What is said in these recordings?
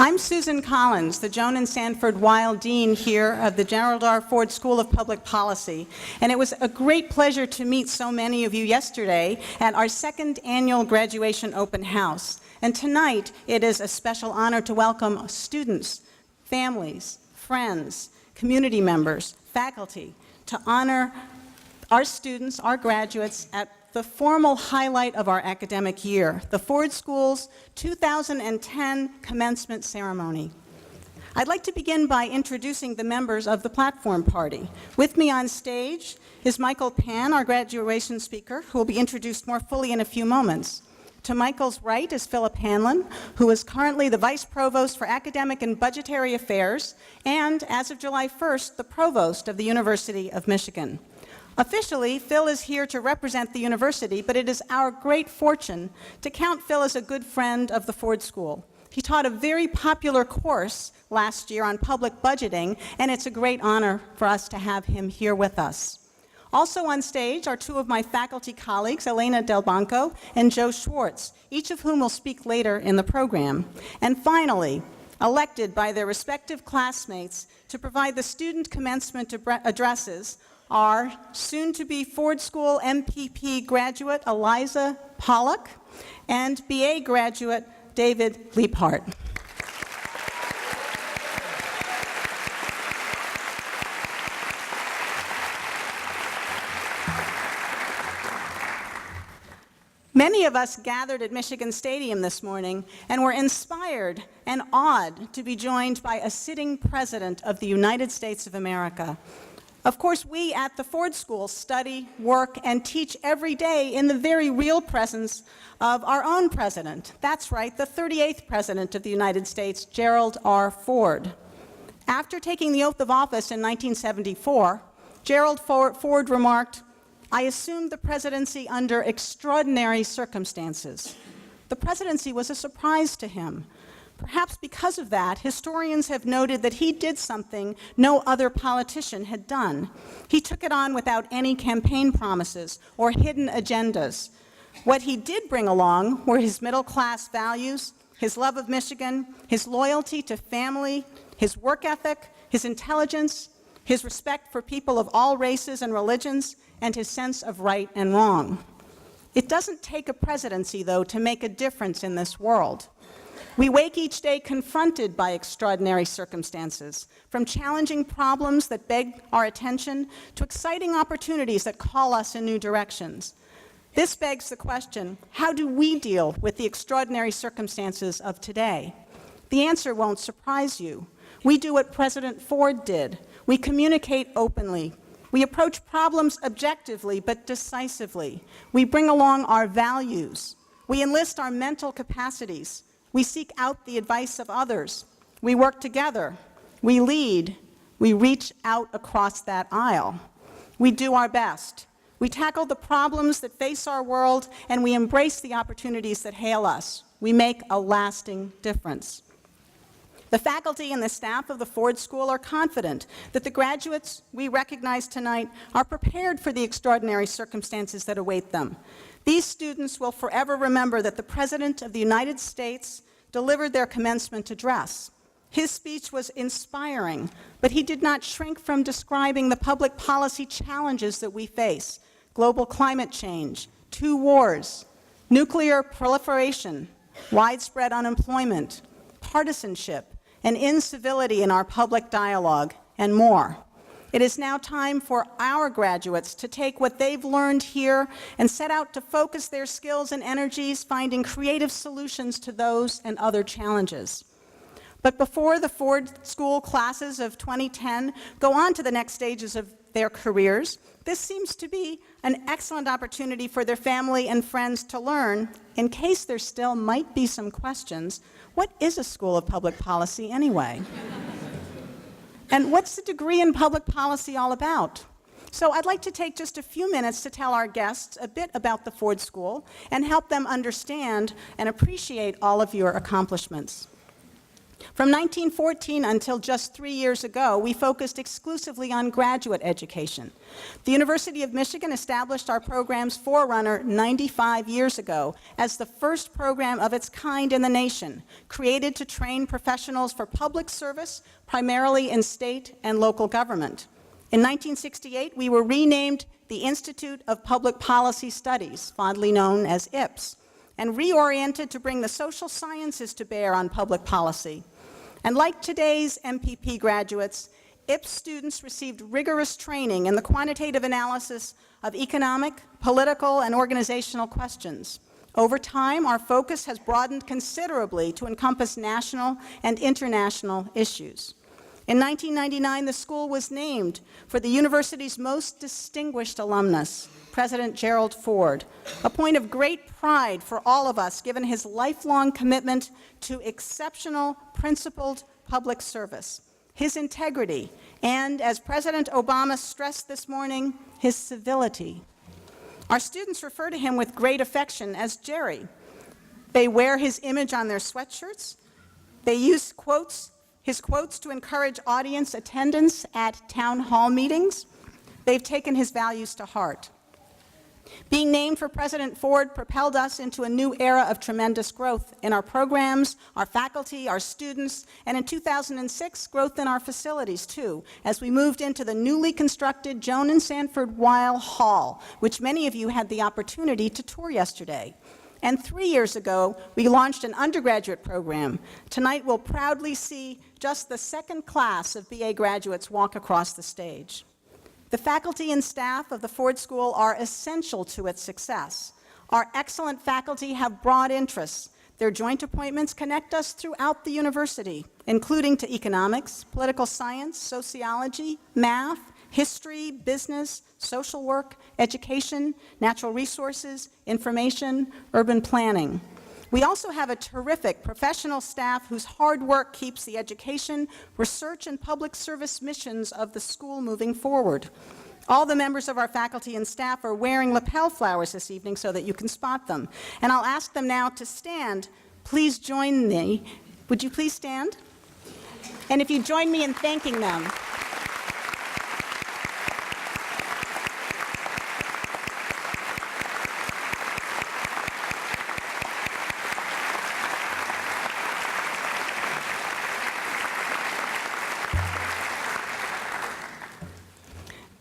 I'm Susan Collins, the Joan and Sanford Weill Dean here of the Gerald R. Ford School of Public Policy, and it was a great pleasure to meet so many of you yesterday at our second annual graduation open house. And tonight, it is a special honor to welcome students, families, friends, community members, faculty, to honor our students, our graduates, at the formal highlight of our academic year, the Ford School's 2010 commencement ceremony. I'd like to begin by introducing the members of the platform party. With me on stage is Michael Pan, our graduation speaker, who will be introduced more fully in a few moments. To Michael's right is Philip Hanlon, who is currently the Vice Provost for Academic and Budgetary Affairs, and as of July 1st, the Provost of the University of Michigan. Officially, Phil is here to represent the university, but it is our great fortune to count Phil as a good friend of the Ford School. He taught a very popular course last year on public budgeting, and it's a great honor for us to have him here with us. Also on stage are two of my faculty colleagues, Elena Del Banco and Joe Schwartz, each of whom will speak later in the program. And finally, elected by their respective classmates to provide the student commencement addresses are soon-to-be Ford School MPP graduate Eliza Pollock and BA graduate David Leaphart. Many of us gathered at Michigan Stadium this morning and were inspired and awed to be joined by a sitting president of the United States of America. Of course, we at the Ford School study, work, and teach every day in the very real presence of our own president. That's right, the 38th president of the United States, Gerald R. Ford. After taking the oath of office in 1974, Gerald Ford remarked, "I assumed the presidency under extraordinary circumstances." The presidency was a surprise to him. Perhaps because of that, historians have noted that he did something no other politician had done. He took it on without any campaign promises or hidden agendas. What he did bring along were his middle-class values, his love of Michigan, his loyalty to family, his work ethic, his intelligence, his respect for people of all races and religions, and his sense of right and wrong. It doesn't take a presidency, though, to make a difference in this world. We wake each day confronted by extraordinary circumstances, from challenging problems that beg our attention to exciting opportunities that call us in new directions. This begs the question, how do we deal with the extraordinary circumstances of today? The answer won't surprise you. We do what President Ford did. We communicate openly. We approach problems objectively but decisively. We bring along our values. We enlist our mental capacities. We seek out the advice of others. We work together. We lead. We reach out across that aisle. We do our best. We tackle the problems that face our world, and we embrace the opportunities that hail us. We make a lasting difference. The faculty and the staff of the Ford School are confident that the graduates we recognize tonight are prepared for the extraordinary circumstances that await them. These students will forever remember that the President of the United States delivered their commencement address. His speech was inspiring, but he did not shrink from describing the public policy challenges that we face: global climate change, 2 wars, nuclear proliferation, widespread unemployment, partisanship, and incivility in our public dialogue, and more. It is now time for our graduates to take what they've learned here and set out to focus their skills and energies finding creative solutions to those and other challenges. But before the Ford School classes of 2010 go on to the next stages of their careers, this seems to be an excellent opportunity for their family and friends to learn, in case there still might be some questions, what is a School of Public Policy anyway? And what's the degree in public policy all about? So I'd like to take just a few minutes to tell our guests a bit about the Ford School and help them understand and appreciate all of your accomplishments. From 1914 until just 3 years ago, we focused exclusively on graduate education. The University of Michigan established our program's forerunner 95 years ago as the first program of its kind in the nation, created to train professionals for public service, primarily in state and local government. In 1968, we were renamed the Institute of Public Policy Studies, fondly known as IPS, and reoriented to bring the social sciences to bear on public policy. And like today's MPP graduates, IPS students received rigorous training in the quantitative analysis of economic, political, and organizational questions. Over time, our focus has broadened considerably to encompass national and international issues. In 1999, the school was named for the university's most distinguished alumnus, President Gerald Ford, a point of great pride for all of us given his lifelong commitment to exceptional, principled public service, his integrity, and, as President Obama stressed this morning, his civility. Our students refer to him with great affection as Jerry. They wear his image on their sweatshirts. They use his quotes to encourage audience attendance at town hall meetings. They've taken his values to heart. Being named for President Ford propelled us into a new era of tremendous growth in our programs, our faculty, our students, and in 2006, growth in our facilities, too, as we moved into the newly constructed Joan and Sanford Weill Hall, which many of you had the opportunity to tour yesterday. And 3 years ago, we launched an undergraduate program. Tonight, we'll proudly see just the second class of BA graduates walk across the stage. The faculty and staff of the Ford School are essential to its success. Our excellent faculty have broad interests. Their joint appointments connect us throughout the university, including to economics, political science, sociology, math, history, business, social work, education, natural resources, information, urban planning. We also have a terrific professional staff whose hard work keeps the education, research, and public service missions of the school moving forward. All the members of our faculty and staff are wearing lapel flowers this evening so that you can spot them. And I'll ask them now to stand. Please join me. Would you please stand? And if you join me in thanking them.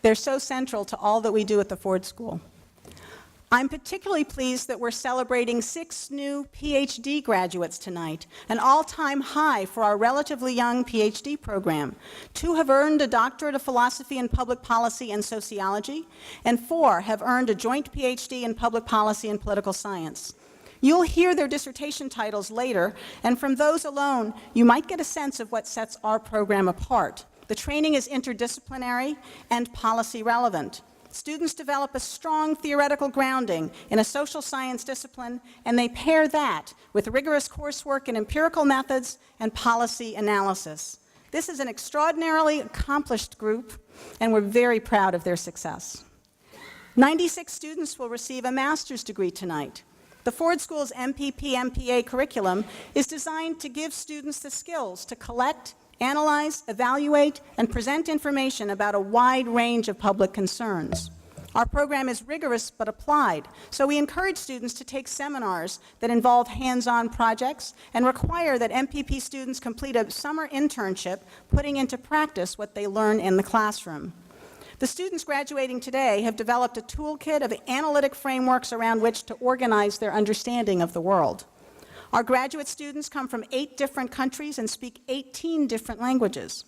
They're so central to all that we do at the Ford School. I'm particularly pleased that we're celebrating 6 new PhD graduates tonight, an all-time high for our relatively young PhD program. 2 have earned a doctorate of philosophy in public policy and sociology, and 4 have earned a joint PhD in public policy and political science. You'll hear their dissertation titles later, and from those alone, you might get a sense of what sets our program apart. The training is interdisciplinary and policy relevant. Students develop a strong theoretical grounding in a social science discipline, and they pair that with rigorous coursework in empirical methods and policy analysis. This is an extraordinarily accomplished group, and we're very proud of their success. 96 students will receive a master's degree tonight. The Ford School's MPP-MPA curriculum is designed to give students the skills to collect, analyze, evaluate, and present information about a wide range of public concerns. Our program is rigorous but applied, so we encourage students to take seminars that involve hands-on projects and require that MPP students complete a summer internship, putting into practice what they learn in the classroom. The students graduating today have developed a toolkit of analytic frameworks around which to organize their understanding of the world. Our graduate students come from 8 different countries and speak 18 different languages.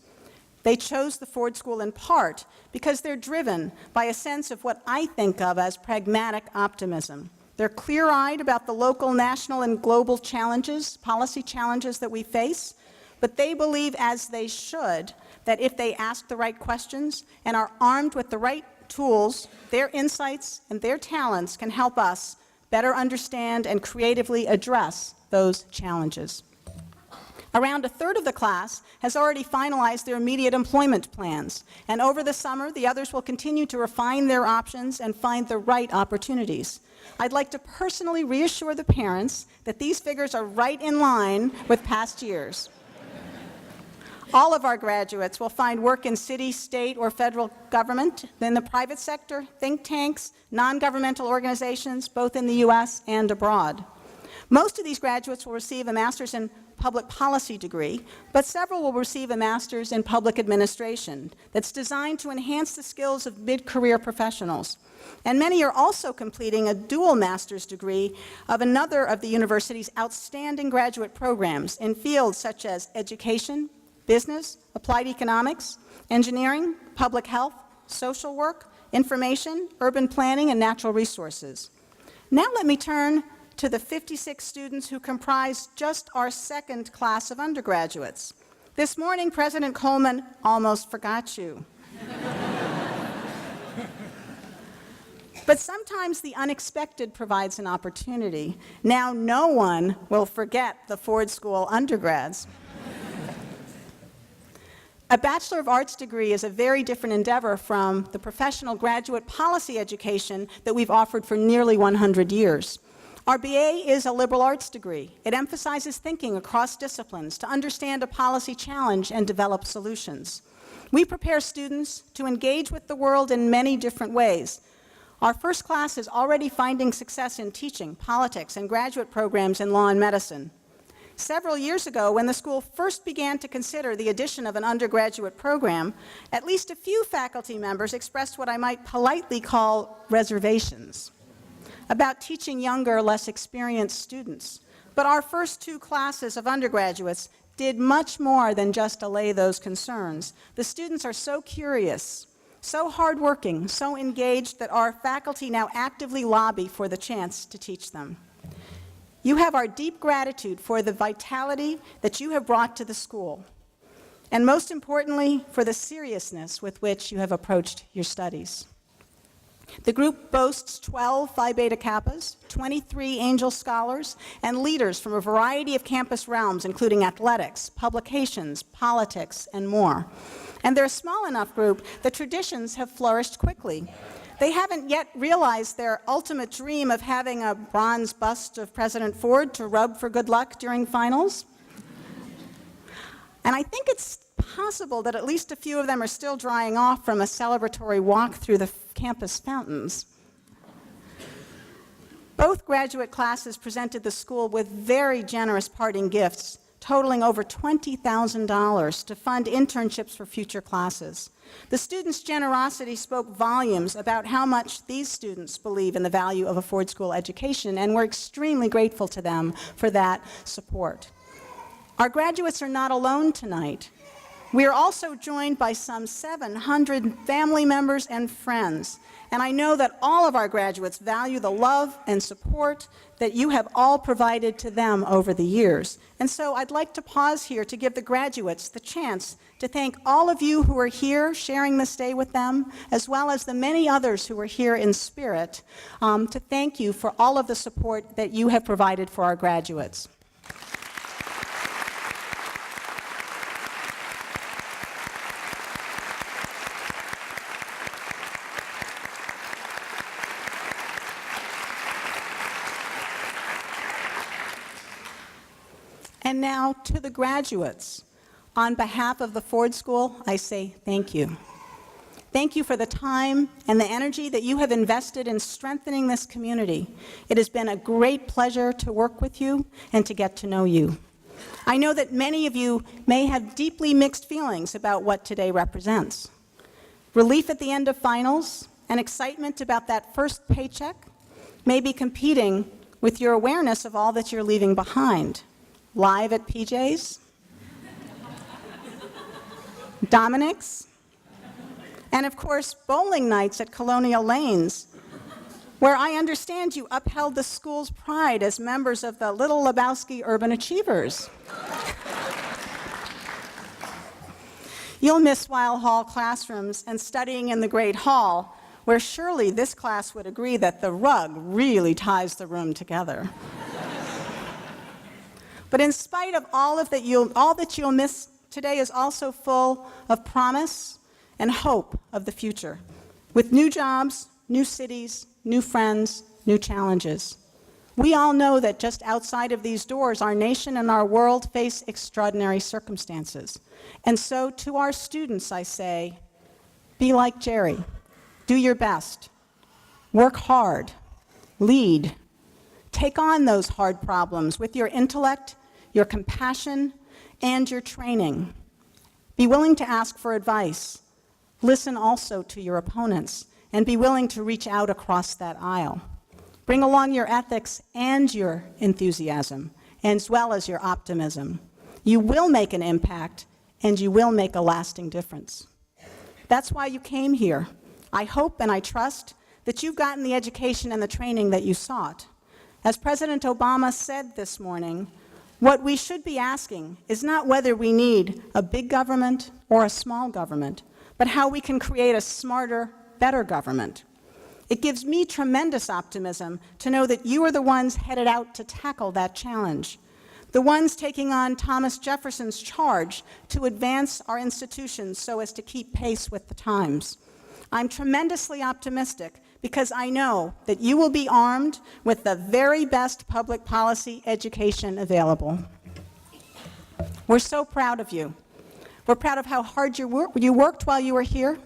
They chose the Ford School in part because they're driven by a sense of what I think of as pragmatic optimism. They're clear-eyed about the local, national, and global challenges, policy challenges that we face, but they believe, as they should, that if they ask the right questions and are armed with the right tools, their insights and their talents can help us better understand and creatively address those challenges. Around a third of the class has already finalized their immediate employment plans, and over the summer, the others will continue to refine their options and find the right opportunities. I'd like to personally reassure the parents that these figures are right in line with past years. All of our graduates will find work in city, state, or federal government, in the private sector, think tanks, non-governmental organizations, both in the U.S. and abroad. Most of these graduates will receive a master's in public policy degree, but several will receive a master's in public administration that's designed to enhance the skills of mid-career professionals. And many are also completing a dual master's degree of another of the university's outstanding graduate programs in fields such as education, business, applied economics, engineering, public health, social work, information, urban planning, and natural resources. Now let me turn to the 56 students who comprise just our second class of undergraduates. This morning, President Coleman almost forgot you. But sometimes the unexpected provides an opportunity. Now no one will forget the Ford School undergrads. A Bachelor of Arts degree is a very different endeavor from the professional graduate policy education that we've offered for nearly 100 years. Our BA is a liberal arts degree. It emphasizes thinking across disciplines to understand a policy challenge and develop solutions. We prepare students to engage with the world in many different ways. Our first class is already finding success in teaching, politics, and graduate programs in law and medicine. Several years ago, when the school first began to consider the addition of an undergraduate program, at least a few faculty members expressed what I might politely call reservations about teaching younger, less experienced students. But our first two classes of undergraduates did much more than just allay those concerns. The students are so curious, so hardworking, so engaged that our faculty now actively lobby for the chance to teach them. You have our deep gratitude for the vitality that you have brought to the school, and most importantly, for the seriousness with which you have approached your studies. The group boasts 12 Phi Beta Kappas, 23 Angel Scholars, and leaders from a variety of campus realms, including athletics, publications, politics, and more. And they're a small enough group that traditions have flourished quickly. They haven't yet realized their ultimate dream of having a bronze bust of President Ford to rub for good luck during finals. And I think it's possible that at least a few of them are still drying off from a celebratory walk through the campus fountains. Both graduate classes presented the school with very generous parting gifts, totaling over $20,000 to fund internships for future classes. The students' generosity spoke volumes about how much these students believe in the value of a Ford School education, and we're extremely grateful to them for that support. Our graduates are not alone tonight. We are also joined by some 700 family members and friends, and I know that all of our graduates value the love and support that you have all provided to them over the years. And so I'd like to pause here to give the graduates the chance to thank all of you who are here sharing this day with them, as well as the many others who are here in spirit, to thank you for all of the support that you have provided for our graduates. And now to the graduates. On behalf of the Ford School, I say thank you. Thank you for the time and the energy that you have invested in strengthening this community. It has been a great pleasure to work with you and to get to know you. I know that many of you may have deeply mixed feelings about what today represents. Relief at the end of finals and excitement about that first paycheck may be competing with your awareness of all that you're leaving behind. Live at PJ's, Dominic's, and of course, bowling nights at Colonial Lanes, where I understand you upheld the school's pride as members of the Little Lebowski Urban Achievers. You'll miss Weil Hall classrooms and studying in the Great Hall, where surely this class would agree that the rug really ties the room together. But in spite of all that you'll miss, today is also full of promise and hope of the future, with new jobs, new cities, new friends, new challenges. We all know that just outside of these doors, our nation and our world face extraordinary circumstances. And so to our students, I say, be like Jerry. Do your best. Work hard. Lead. Take on those hard problems with your intellect, your compassion, and your training. Be willing to ask for advice. Listen also to your opponents, and be willing to reach out across that aisle. Bring along your ethics and your enthusiasm, as well as your optimism. You will make an impact, and you will make a lasting difference. That's why you came here. I hope and I trust that you've gotten the education and the training that you sought. As President Obama said this morning, what we should be asking is not whether we need a big government or a small government, but how we can create a smarter, better government. It gives me tremendous optimism to know that you are the ones headed out to tackle that challenge, the ones taking on Thomas Jefferson's charge to advance our institutions so as to keep pace with the times. I'm tremendously optimistic because I know that you will be armed with the very best public policy education available. We're so proud of you. We're proud of how hard you worked while you were here.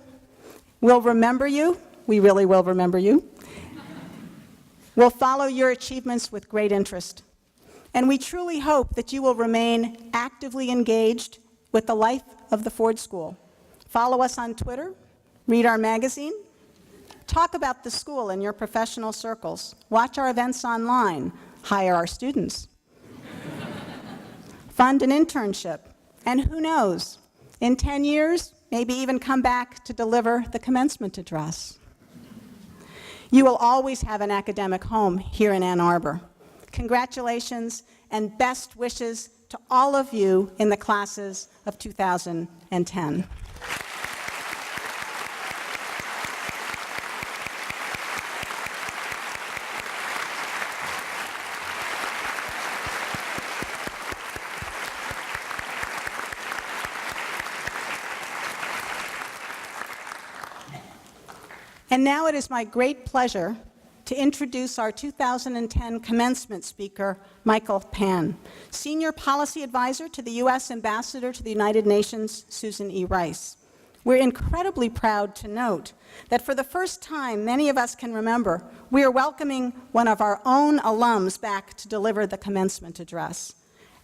We'll remember you. We really will remember you. We'll follow your achievements with great interest. And we truly hope that you will remain actively engaged with the life of the Ford School. Follow us on Twitter, read our magazine, talk about the school in your professional circles, watch our events online, hire our students, fund an internship, and who knows, in 10 years, maybe even come back to deliver the commencement address. You will always have an academic home here in Ann Arbor. Congratulations and best wishes to all of you in the classes of 2010. And now it is my great pleasure to introduce our 2010 commencement speaker, Michael Pan, Senior Policy Advisor to the U.S. Ambassador to the United Nations, Susan E. Rice. We're incredibly proud to note that for the first time many of us can remember, we are welcoming one of our own alums back to deliver the commencement address.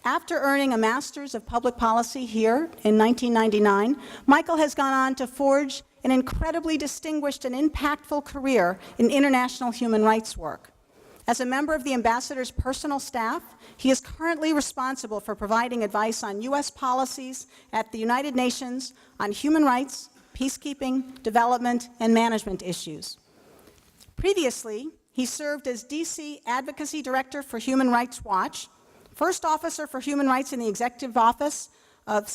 After earning a Master's of Public Policy here in 1999, Michael has gone on to forge an incredibly distinguished and impactful career in international human rights work. As a member of the Ambassador's personal staff, he is currently responsible for providing advice on U.S. policies at the United Nations on human rights, peacekeeping, development, and management issues. Previously, he served as D.C. Advocacy Director for Human Rights Watch, First Officer for Human Rights in the Executive Office of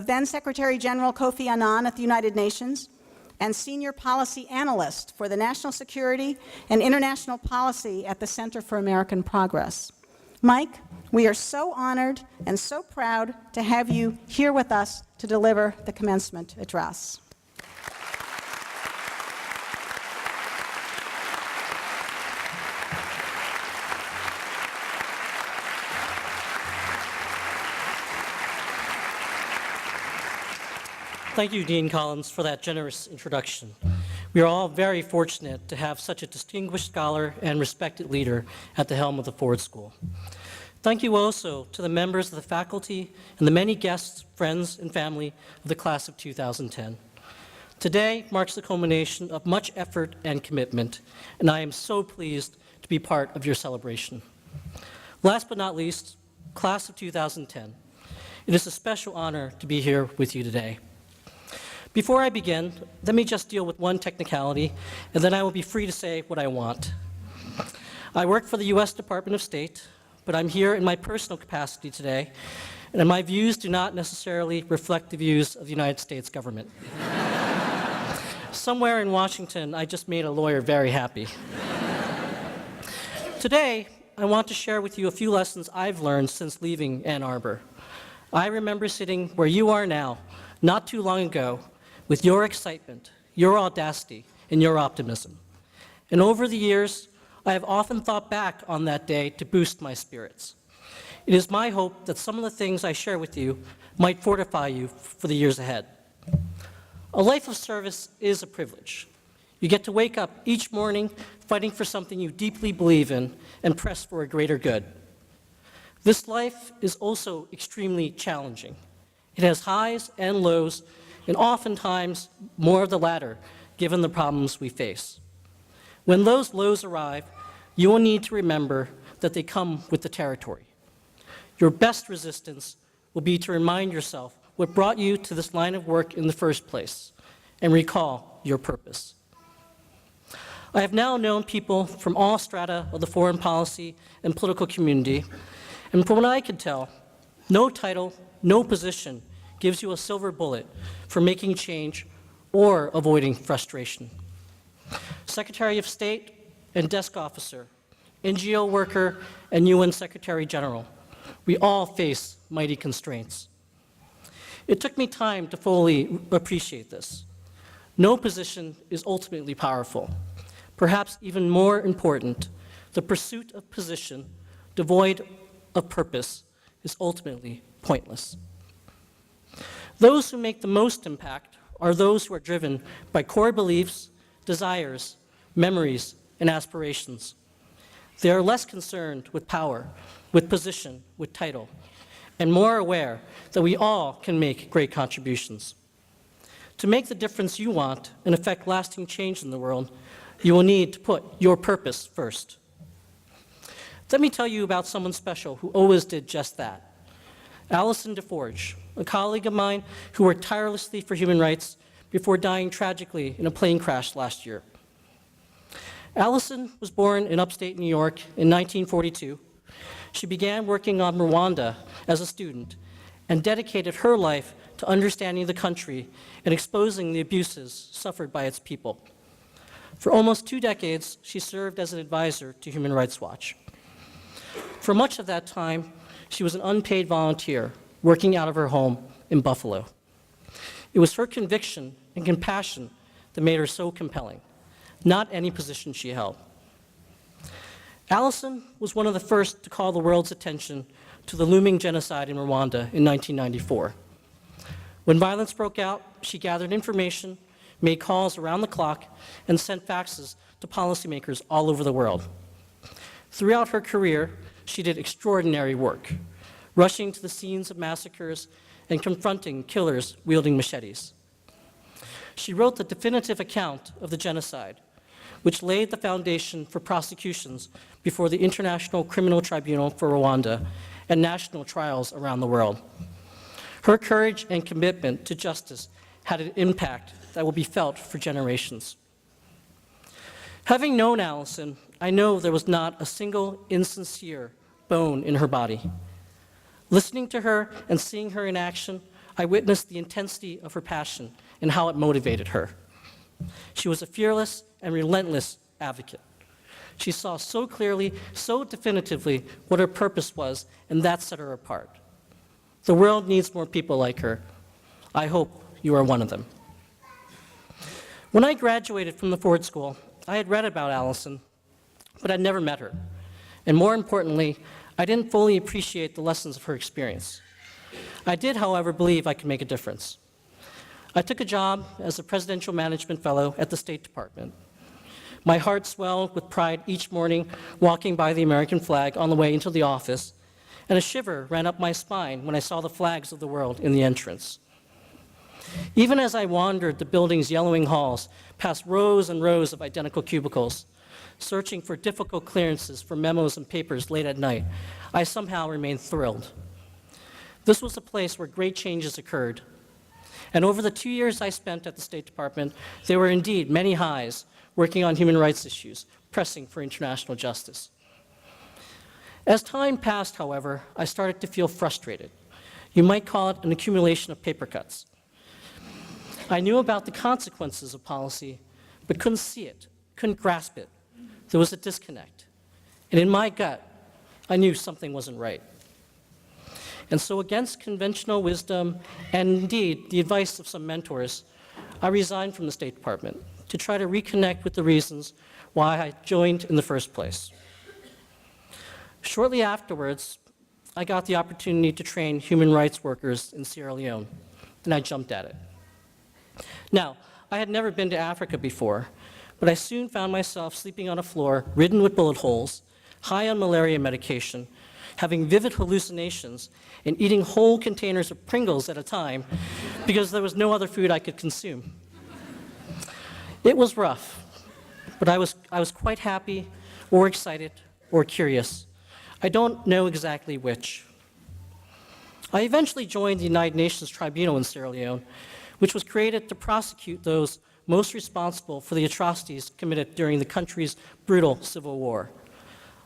then Secretary General Kofi Annan at the United Nations, and Senior Policy Analyst for the National Security and International Policy at the Center for American Progress. Mike, we are so honored and so proud to have you here with us to deliver the commencement address. Thank you, Dean Collins, for that generous introduction. We are all very fortunate to have such a distinguished scholar and respected leader at the helm of the Ford School. Thank you also to the members of the faculty and the many guests, friends, and family of the class of 2010. Today marks the culmination of much effort and commitment, and I am so pleased to be part of your celebration. Last but not least, class of 2010. It is a special honor to be here with you today. Before I begin, let me just deal with one technicality, and then I will be free to say what I want. I work for the U.S. Department of State, but I'm here in my personal capacity today, and my views do not necessarily reflect the views of the United States government. Somewhere in Washington, I just made a lawyer very happy. Today, I want to share with you a few lessons I've learned since leaving Ann Arbor. I remember sitting where you are now, not too long ago, with your excitement, your audacity, and your optimism. And over the years, I have often thought back on that day to boost my spirits. It is my hope that some of the things I share with you might fortify you for the years ahead. A life of service is a privilege. You get to wake up each morning fighting for something you deeply believe in and press for a greater good. This life is also extremely challenging. It has highs and lows, and oftentimes more of the latter, given the problems we face. When those lows arrive, you will need to remember that they come with the territory. Your best resistance will be to remind yourself what brought you to this line of work in the first place, and recall your purpose. I have now known people from all strata of the foreign policy and political community, and from what I can tell, no title, no position gives you a silver bullet for making change or avoiding frustration. Secretary of State and desk officer, NGO worker, and UN Secretary General, we all face mighty constraints. It took me time to fully appreciate this. No position is ultimately powerful. Perhaps even more important, the pursuit of position devoid of purpose is ultimately pointless. Those who make the most impact are those who are driven by core beliefs, desires, memories, and aspirations. They are less concerned with power, with position, with title, and more aware that we all can make great contributions. To make the difference you want and affect lasting change in the world, you will need to put your purpose first. Let me tell you about someone special who always did just that. Allison DeForge, a colleague of mine who worked tirelessly for human rights before dying tragically in a plane crash last year. Allison was born in upstate New York in 1942. She began working on Rwanda as a student and dedicated her life to understanding the country and exposing the abuses suffered by its people. For almost 2 decades, she served as an advisor to Human Rights Watch. For much of that time, she was an unpaid volunteer working out of her home in Buffalo. It was her conviction and compassion that made her so compelling, not any position she held. Allison was one of the first to call the world's attention to the looming genocide in Rwanda in 1994. When violence broke out, she gathered information, made calls around the clock, and sent faxes to policymakers all over the world. Throughout her career, she did extraordinary work, rushing to the scenes of massacres and confronting killers wielding machetes. She wrote the definitive account of the genocide, which laid the foundation for prosecutions before the International Criminal Tribunal for Rwanda and national trials around the world. Her courage and commitment to justice had an impact that will be felt for generations. Having known Allison, I know there was not a single insincere bone in her body. Listening to her and seeing her in action, I witnessed the intensity of her passion and how it motivated her. She was a fearless and relentless advocate. She saw so clearly, so definitively what her purpose was, and that set her apart. The world needs more people like her. I hope you are one of them. When I graduated from the Ford School, I had read about Allison, but I'd never met her. And more importantly, I didn't fully appreciate the lessons of her experience. I did, however, believe I could make a difference. I took a job as a presidential management fellow at the State Department. My heart swelled with pride each morning walking by the American flag on the way into the office, and a shiver ran up my spine when I saw the flags of the world in the entrance. Even as I wandered the building's yellowing halls, past rows and rows of identical cubicles, searching for difficult clearances for memos and papers late at night, I somehow remained thrilled. This was a place where great changes occurred. And over the 2 years I spent at the State Department, there were indeed many highs working on human rights issues, pressing for international justice. As time passed, however, I started to feel frustrated. You might call it an accumulation of paper cuts. I knew about the consequences of policy, but couldn't see it, couldn't grasp it. There was a disconnect. And in my gut, I knew something wasn't right. And so against conventional wisdom, and indeed the advice of some mentors, I resigned from the State Department to try to reconnect with the reasons why I joined in the first place. Shortly afterwards, I got the opportunity to train human rights workers in Sierra Leone, and I jumped at it. Now, I had never been to Africa before, but I soon found myself sleeping on a floor ridden with bullet holes, high on malaria medication, having vivid hallucinations, and eating whole containers of Pringles at a time because there was no other food I could consume. It was rough, but I was quite happy or excited or curious. I don't know exactly which. I eventually joined the United Nations Tribunal in Sierra Leone, which was created to prosecute those most responsible for the atrocities committed during the country's brutal civil war,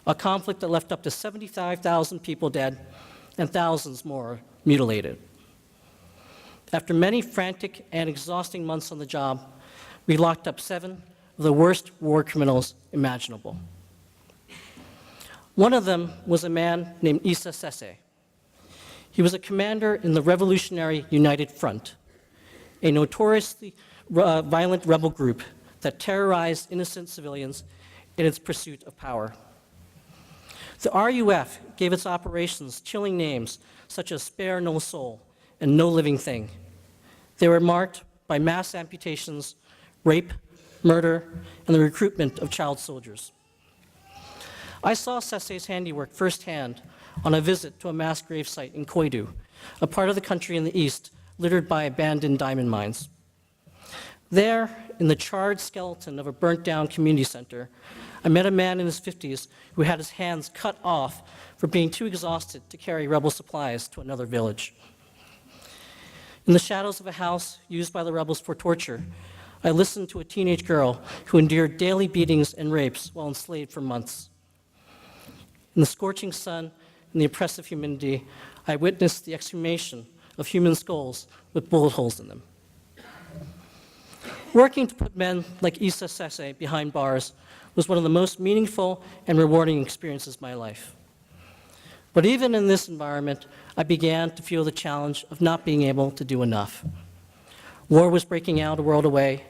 a conflict that left up to 75,000 people dead and thousands more mutilated. After many frantic and exhausting months on the job, we locked up 7 of the worst war criminals imaginable. One of them was a man named Issa Sese. He was a commander in the Revolutionary United Front, a notoriously violent rebel group that terrorized innocent civilians in its pursuit of power. The RUF gave its operations chilling names such as Spare No Soul and No Living Thing. They were marked by mass amputations, rape, murder, and the recruitment of child soldiers. I saw Sese's handiwork firsthand on a visit to a mass grave site in Koidu, a part of the country in the east littered by abandoned diamond mines. There, in the charred skeleton of a burnt-down community center, I met a man in his 50s who had his hands cut off for being too exhausted to carry rebel supplies to another village. In the shadows of a house used by the rebels for torture, I listened to a teenage girl who endured daily beatings and rapes while enslaved for months. In the scorching sun and the oppressive humidity, I witnessed the exhumation of human skulls with bullet holes in them. Working to put men like Issa Sese behind bars was one of the most meaningful and rewarding experiences of my life. But even in this environment, I began to feel the challenge of not being able to do enough. War was breaking out a world away,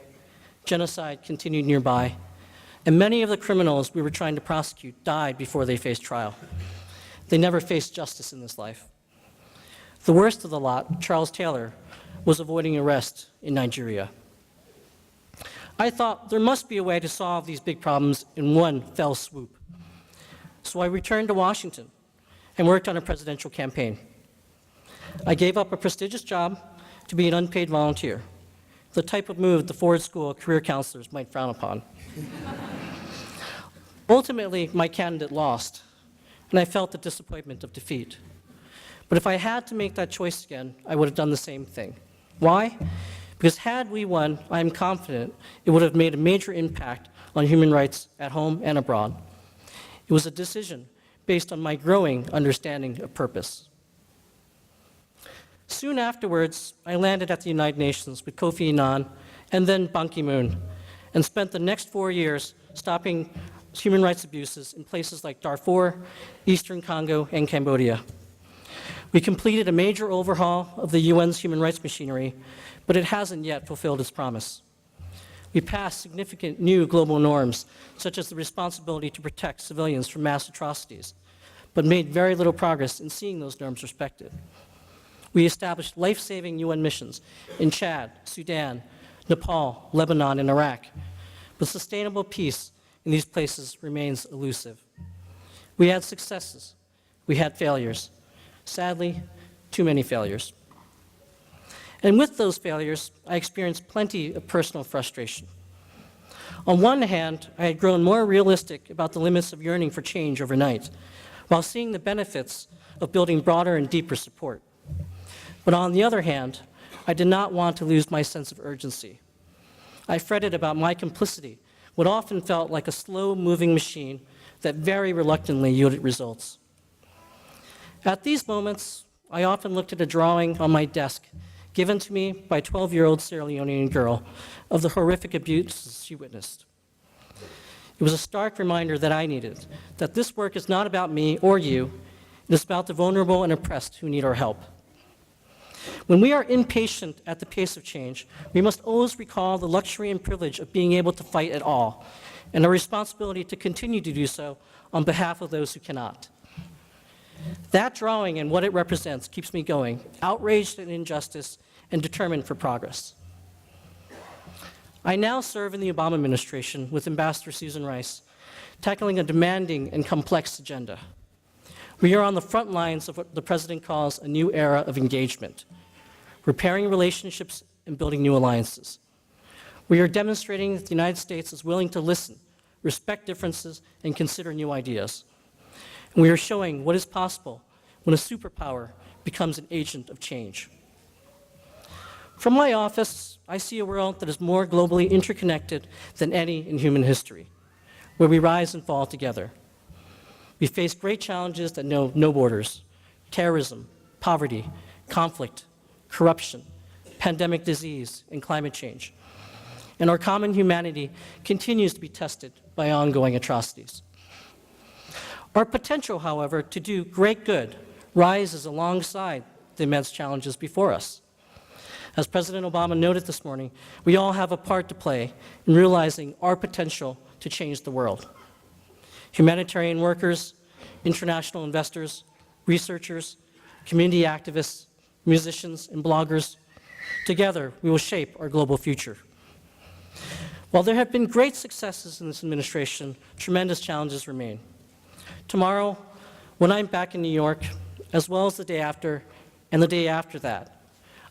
genocide continued nearby, and many of the criminals we were trying to prosecute died before they faced trial. They never faced justice in this life. The worst of the lot, Charles Taylor, was avoiding arrest in Nigeria. I thought there must be a way to solve these big problems in one fell swoop. So I returned to Washington and worked on a presidential campaign. I gave up a prestigious job to be an unpaid volunteer, the type of move the Ford School of Career Counselors might frown upon. Ultimately, my candidate lost, and I felt the disappointment of defeat. But if I had to make that choice again, I would have done the same thing. Why? Because had we won, I am confident it would have made a major impact on human rights at home and abroad. It was a decision based on my growing understanding of purpose. Soon afterwards, I landed at the United Nations with Kofi Annan and then Ban Ki-moon, and spent the next 4 years stopping human rights abuses in places like Darfur, Eastern Congo, and Cambodia. We completed a major overhaul of the UN's human rights machinery, but it hasn't yet fulfilled its promise. We passed significant new global norms, such as the responsibility to protect civilians from mass atrocities, but made very little progress in seeing those norms respected. We established life-saving UN missions in Chad, Sudan, Nepal, Lebanon, and Iraq, but sustainable peace in these places remains elusive. We had successes, we had failures. Sadly, too many failures. And with those failures, I experienced plenty of personal frustration. On one hand, I had grown more realistic about the limits of yearning for change overnight, while seeing the benefits of building broader and deeper support. But on the other hand, I did not want to lose my sense of urgency. I fretted about my complicity, what often felt like a slow-moving machine that very reluctantly yielded results. At these moments, I often looked at a drawing on my desk given to me by a 12-year-old Sierra Leonean girl of the horrific abuses she witnessed. It was a stark reminder that I needed, that this work is not about me or you, it is about the vulnerable and oppressed who need our help. When we are impatient at the pace of change, we must always recall the luxury and privilege of being able to fight at all, and our responsibility to continue to do so on behalf of those who cannot. That drawing and what it represents keeps me going, outraged at injustice and determined for progress. I now serve in the Obama administration with Ambassador Susan Rice, tackling a demanding and complex agenda. We are on the front lines of what the President calls a new era of engagement, repairing relationships and building new alliances. We are demonstrating that the United States is willing to listen, respect differences, and consider new ideas. And we are showing what is possible when a superpower becomes an agent of change. From my office, I see a world that is more globally interconnected than any in human history, where we rise and fall together. We face great challenges that know no borders: terrorism, poverty, conflict, corruption, pandemic disease, and climate change. And our common humanity continues to be tested by ongoing atrocities. Our potential, however, to do great good rises alongside the immense challenges before us. As President Obama noted this morning, we all have a part to play in realizing our potential to change the world. Humanitarian workers, international investors, researchers, community activists, musicians, and bloggers, together we will shape our global future. While there have been great successes in this administration, tremendous challenges remain. Tomorrow, when I'm back in New York, as well as the day after and the day after that,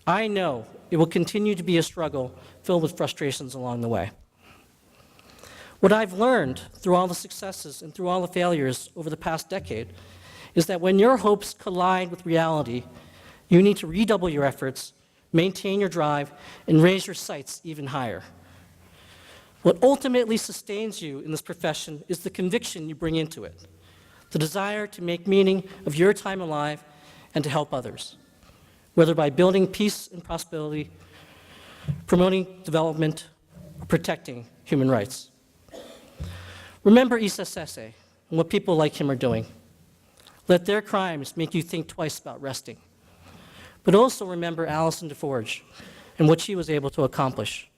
I know it will continue to be a struggle filled with frustrations along the way. What I've learned through all the successes and through all the failures over the past decade is that when your hopes collide with reality, you need to redouble your efforts, maintain your drive, and raise your sights even higher. What ultimately sustains you in this profession is the conviction you bring into it, the desire to make meaning of your time alive and to help others, whether by building peace and prosperity, promoting development, or protecting human rights. Remember Issa Sese and what people like him are doing. Let their crimes make you think twice about resting. But also remember Alison DeForge and what she was able to accomplish.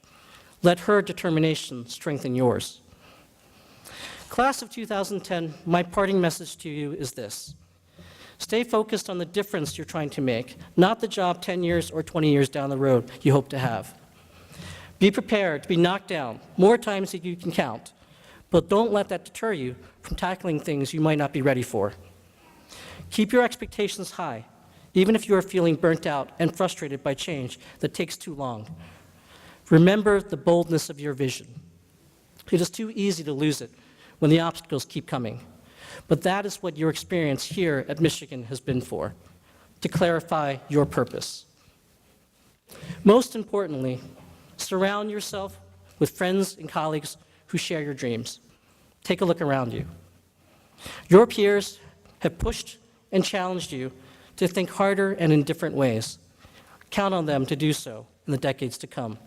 Let her determination strengthen yours. Class of 2010, my parting message to you is this: stay focused on the difference you're trying to make, not the job 10 years or 20 years down the road you hope to have. Be prepared to be knocked down more times than you can count, but don't let that deter you from tackling things you might not be ready for. Keep your expectations high, even if you are feeling burnt out and frustrated by change that takes too long. Remember the boldness of your vision. It is too easy to lose it when the obstacles keep coming. But that is what your experience here at Michigan has been for, to clarify your purpose. Most importantly, surround yourself with friends and colleagues who share your dreams. Take a look around you. Your peers have pushed and challenged you to think harder and in different ways. Count on them to do so in the decades to come.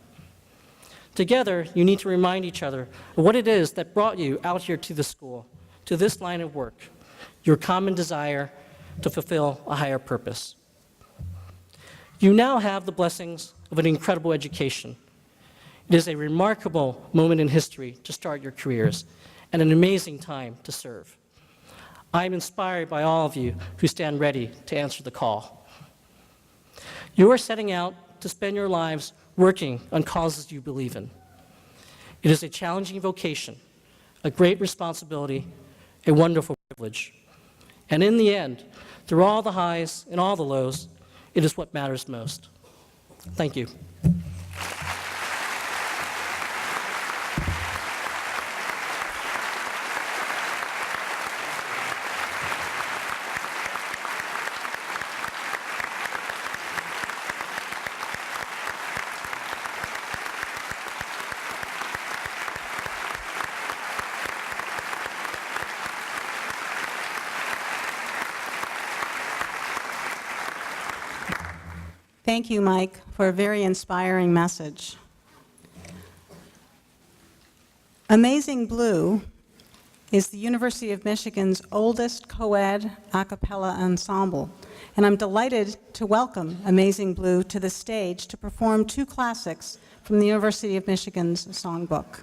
Together, you need to remind each other of what it is that brought you out here to the school, to this line of work, your common desire to fulfill a higher purpose. You now have the blessings of an incredible education. It is a remarkable moment in history to start your careers and an amazing time to serve. I am inspired by all of you who stand ready to answer the call. You are setting out to spend your lives working on causes you believe in. It is a challenging vocation, a great responsibility, a wonderful privilege. And in the end, through all the highs and all the lows, it is what matters most. Thank you. Thank you, Mike, for a very inspiring message. Amazing Blue is the University of Michigan's oldest co-ed a cappella ensemble, and I'm delighted to welcome Amazing Blue to the stage to perform two classics from the University of Michigan's songbook.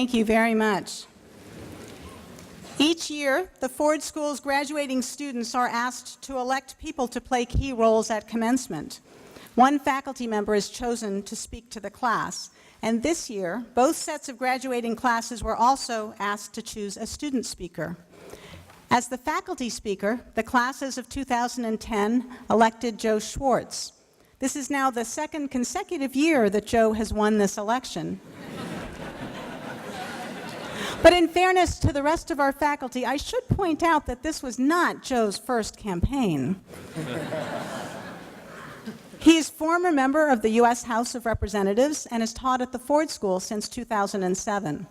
Thank you very much. Each year, the Ford School's graduating students are asked to elect people to play key roles at commencement. One faculty member is chosen to speak to the class, and this year, both sets of graduating classes were also asked to choose a student speaker. As the faculty speaker, the classes of 2010 elected Joe Schwartz. This is now the second consecutive year that Joe has won this election. But in fairness to the rest of our faculty, I should point out that this was not Joe's first campaign. He is former member of the U.S. House of Representatives and has taught at the Ford School since 2007.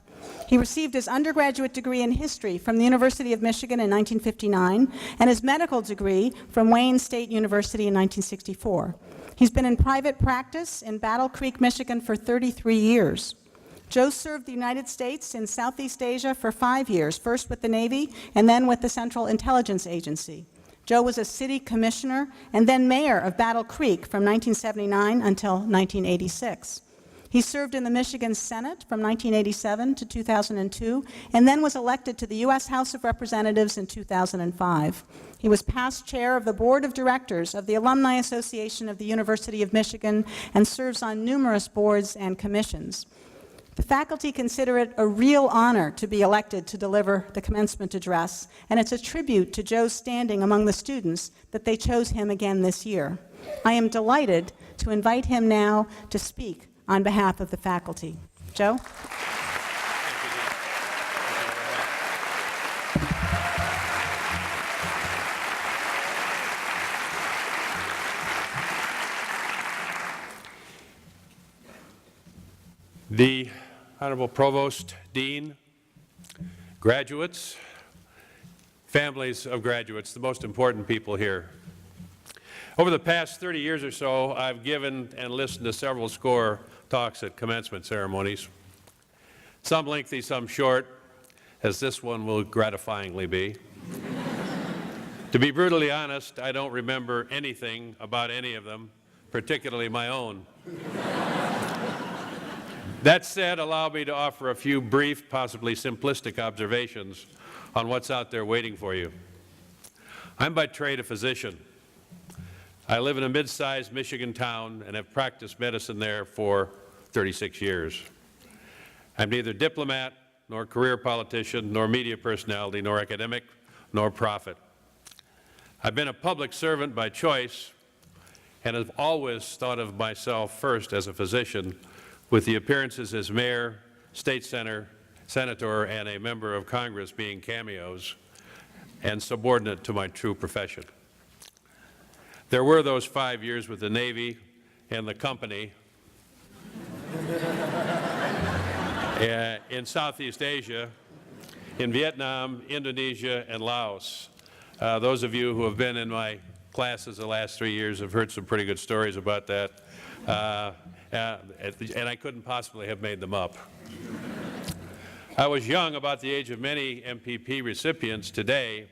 He received his undergraduate degree in history from the University of Michigan in 1959 and his medical degree from Wayne State University in 1964. He's been in private practice in Battle Creek, Michigan for 33 years. Joe served the United States in Southeast Asia for 5 years, first with the Navy and then with the Central Intelligence Agency. Joe was a city commissioner and then mayor of Battle Creek from 1979 until 1986. He served in the Michigan Senate from 1987 to 2002, and then was elected to the U.S. House of Representatives in 2005. He was past chair of the Board of Directors of the Alumni Association of the University of Michigan and serves on numerous boards and commissions. The faculty consider it a real honor to be elected to deliver the commencement address, and it's a tribute to Joe's standing among the students that they chose him again this year. I am delighted to invite him now to speak on behalf of the faculty. Joe? The Honorable Provost, Dean, graduates, families of graduates, the most important people here. Over the past 30 years or so, I've given and listened to several score talks at commencement ceremonies, some lengthy, some short, as this one will gratifyingly be. To be brutally honest, I don't remember anything about any of them, particularly my own. That said, allow me to offer a few brief, possibly simplistic observations on what's out there waiting for you. I'm by trade a physician. I live in a mid-sized Michigan town and have practiced medicine there for 36 years. I'm neither diplomat, nor career politician, nor media personality, nor academic, nor prophet. I've been a public servant by choice and have always thought of myself first as a physician, with the appearances as mayor, state senator, and a member of Congress being cameos and subordinate to my true profession. There were those 5 years with the Navy and the company in Southeast Asia, in Vietnam, Indonesia, and Laos. Those of you who have been in my classes the last 3 years have heard some pretty good stories about that. And I couldn't possibly have made them up. I was young, about the age of many MPP recipients today,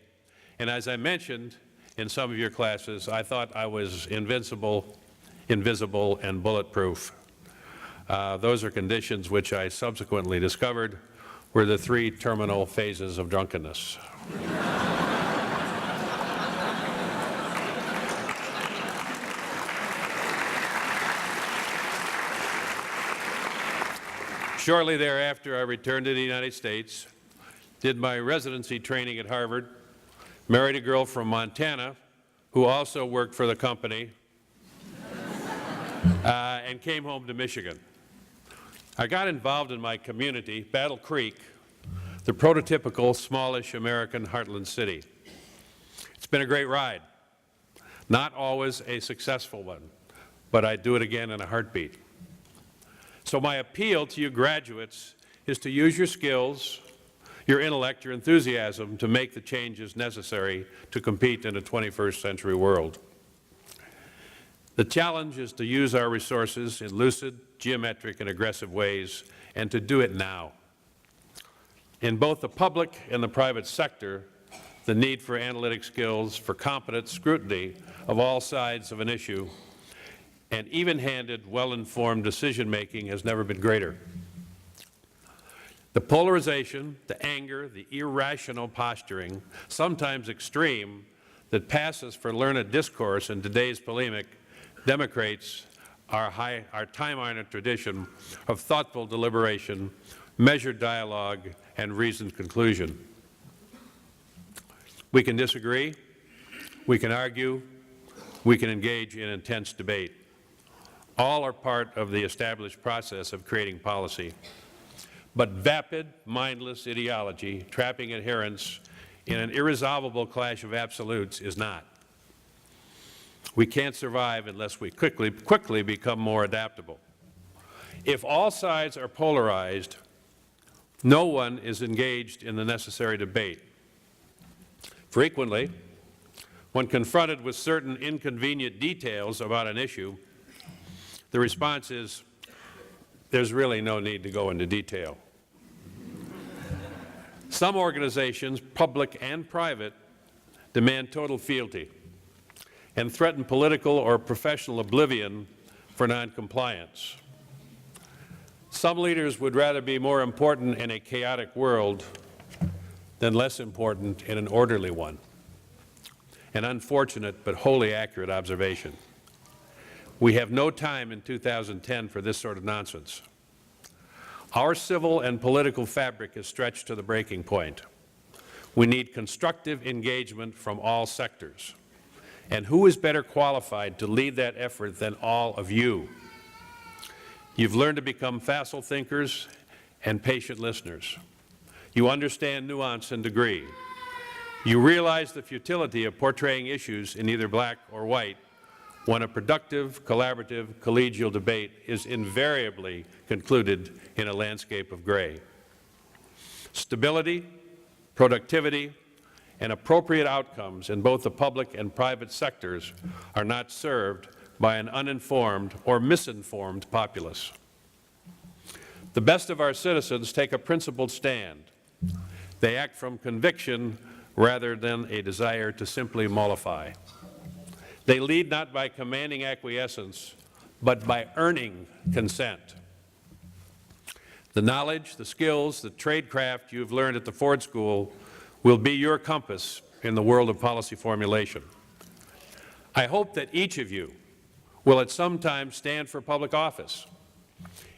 and as I mentioned in some of your classes, I thought I was invincible, invisible, and bulletproof. Those are conditions which I subsequently discovered were the 3 terminal phases of drunkenness. Shortly thereafter, I returned to the United States, did my residency training at Harvard, married a girl from Montana who also worked for the company, and came home to Michigan. I got involved in my community, Battle Creek, the prototypical smallish American heartland city. It's been a great ride, not always a successful one, but I'd do it again in a heartbeat. So my appeal to you graduates is to use your skills, your intellect, your enthusiasm to make the changes necessary to compete in a 21st century world. The challenge is to use our resources in lucid, geometric, and aggressive ways, and to do it now. In both the public and the private sector, the need for analytic skills, for competent scrutiny of all sides of an issue, and even-handed, well-informed decision-making has never been greater. The polarization, the anger, the irrational posturing, sometimes extreme, that passes for learned discourse in today's polemic demonstrates our time-honored tradition of thoughtful deliberation, measured dialogue, and reasoned conclusion. We can disagree, we can argue, we can engage in intense debate. All are part of the established process of creating policy. But vapid, mindless ideology, trapping adherents in an irresolvable clash of absolutes is not. We can't survive unless we quickly become more adaptable. If all sides are polarized, no one is engaged in the necessary debate. Frequently, when confronted with certain inconvenient details about an issue, the response is, there's really no need to go into detail. Some organizations, public and private, demand total fealty and threaten political or professional oblivion for noncompliance. Some leaders would rather be more important in a chaotic world than less important in an orderly one. An unfortunate but wholly accurate observation. We have no time in 2010 for this sort of nonsense. Our civil and political fabric is stretched to the breaking point. We need constructive engagement from all sectors. And who is better qualified to lead that effort than all of you? You've learned to become facile thinkers and patient listeners. You understand nuance and degree. You realize the futility of portraying issues in either black or white when a productive, collaborative, collegial debate is invariably concluded in a landscape of gray. Stability, productivity, and appropriate outcomes in both the public and private sectors are not served by an uninformed or misinformed populace. The best of our citizens take a principled stand. They act from conviction rather than a desire to simply mollify. They lead not by commanding acquiescence, but by earning consent. The knowledge, the skills, the tradecraft you've learned at the Ford School will be your compass in the world of policy formulation. I hope that each of you will at some time stand for public office,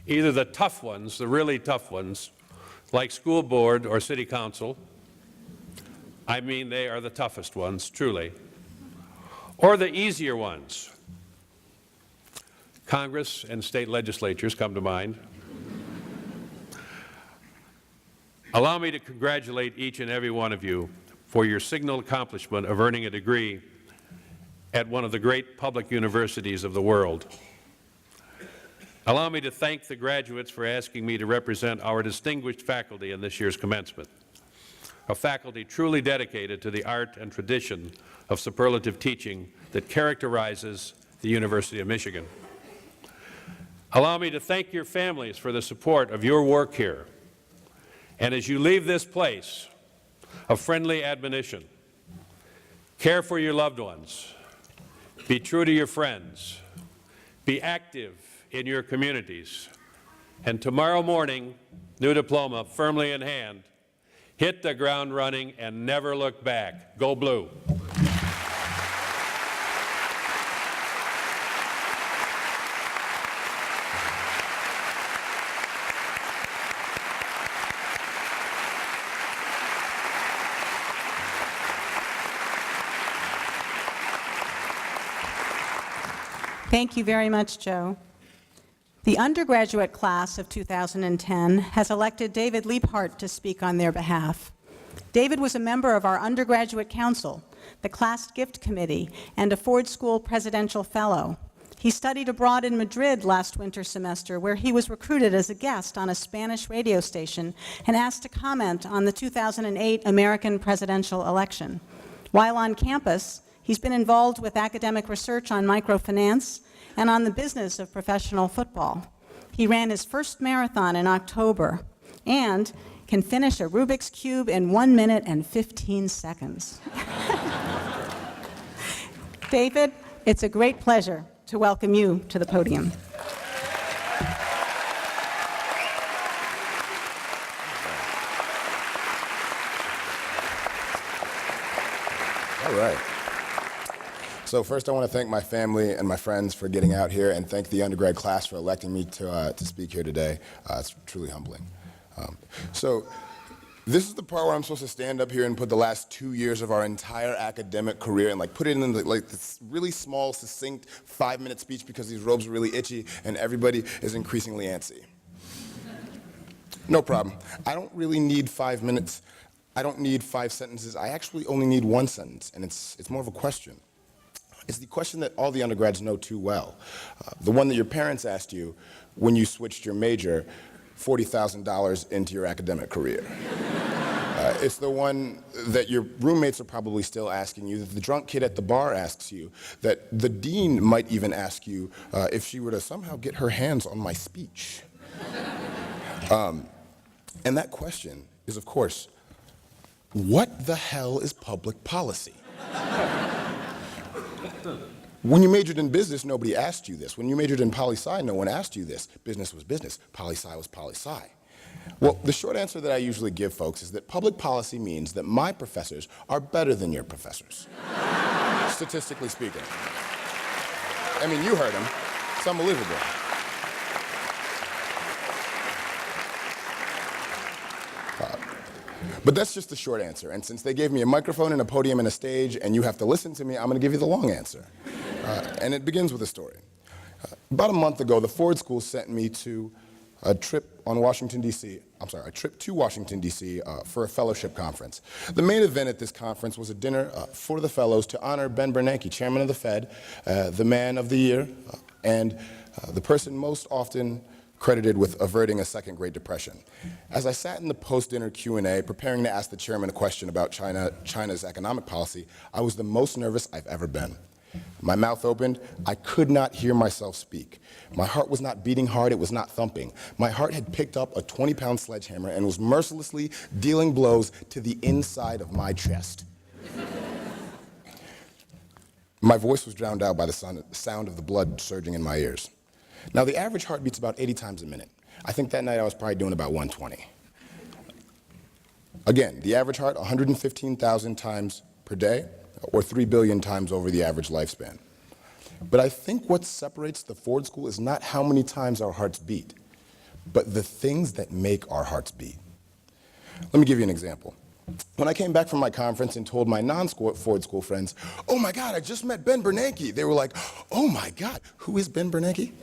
either the tough ones, the really tough ones, like school board or city council. I mean, they are the toughest ones, truly. Or the easier ones. Congress and state legislatures come to mind. Allow me to congratulate each and every one of you for your signal accomplishment of earning a degree at one of the great public universities of the world. Allow me to thank the graduates for asking me to represent our distinguished faculty in this year's commencement, a faculty truly dedicated to the art and tradition of superlative teaching that characterizes the University of Michigan. Allow me to thank your families for the support of your work here. And as you leave this place, a friendly admonition: care for your loved ones, be true to your friends, be active in your communities, and tomorrow morning, new diploma firmly in hand, hit the ground running and never look back. Go Blue. Thank you very much, Joe. The undergraduate class of 2010 has elected David Leaphart to speak on their behalf. David was a member of our undergraduate council, the class gift committee, and a Ford School presidential fellow. He studied abroad in Madrid last winter semester, where he was recruited as a guest on a Spanish radio station and asked to comment on the 2008 American presidential election. While on campus, he's been involved with academic research on microfinance and on the business of professional football. He ran his first marathon in October and can finish a Rubik's Cube in 1 minute and 15 seconds. David, it's a great pleasure to welcome you to the podium. All right. So first I want to thank my family and my friends for getting out here, and thank the undergrad class for electing me to speak here today. It's truly humbling. So this is the part where I'm supposed to stand up here and put the last 2 years of our entire academic career and put it in this really small, succinct 5-minute speech because these robes are really itchy and everybody is increasingly antsy. No problem. I don't really need 5 minutes. I don't need 5 sentences. I actually only need 1 sentence, and it's more of a question. It's the question that all the undergrads know too well. The one that your parents asked you when you switched your major $40,000 into your academic career. It's the one that your roommates are probably still asking you, that the drunk kid at the bar asks you, that the dean might even ask you if she were to somehow get her hands on my speech. And that question is, of course, what the hell is public policy? When you majored in business, nobody asked you this. When you majored in poli-sci, no one asked you this. Business was business, poli-sci was poli-sci. Well, the short answer that I usually give folks is that public policy means that my professors are better than your professors, statistically speaking. I mean, you heard them. It's unbelievable. But that's just the short answer. And since they gave me a microphone and a podium and a stage, and you have to listen to me, I'm going to give you the long answer. And it begins with a story. About a month ago, the Ford School sent me to a trip to Washington, D.C. For a fellowship conference. The main event at this conference was a dinner for the fellows to honor Ben Bernanke, chairman of the Fed, the man of the year, and the person most often credited with averting a second Great Depression. As I sat in the post-dinner Q&A preparing to ask the chairman a question about China's economic policy, I was the most nervous I've ever been. My mouth opened. I could not hear myself speak. My heart was not beating hard. It was not thumping. My heart had picked up a 20-pound sledgehammer and was mercilessly dealing blows to the inside of my chest. My voice was drowned out by the sound of the blood surging in my ears. Now, the average heart beats about 80 times a minute. I think that night I was probably doing about 120. Again, the average heart, 115,000 times per day, or 3 billion times over the average lifespan. But I think what separates the Ford School is not how many times our hearts beat, but the things that make our hearts beat. Let me give you an example. When I came back from my conference and told my non-Ford School friends, "Oh my God, I just met Ben Bernanke," they were like, "Oh my God, who is Ben Bernanke?"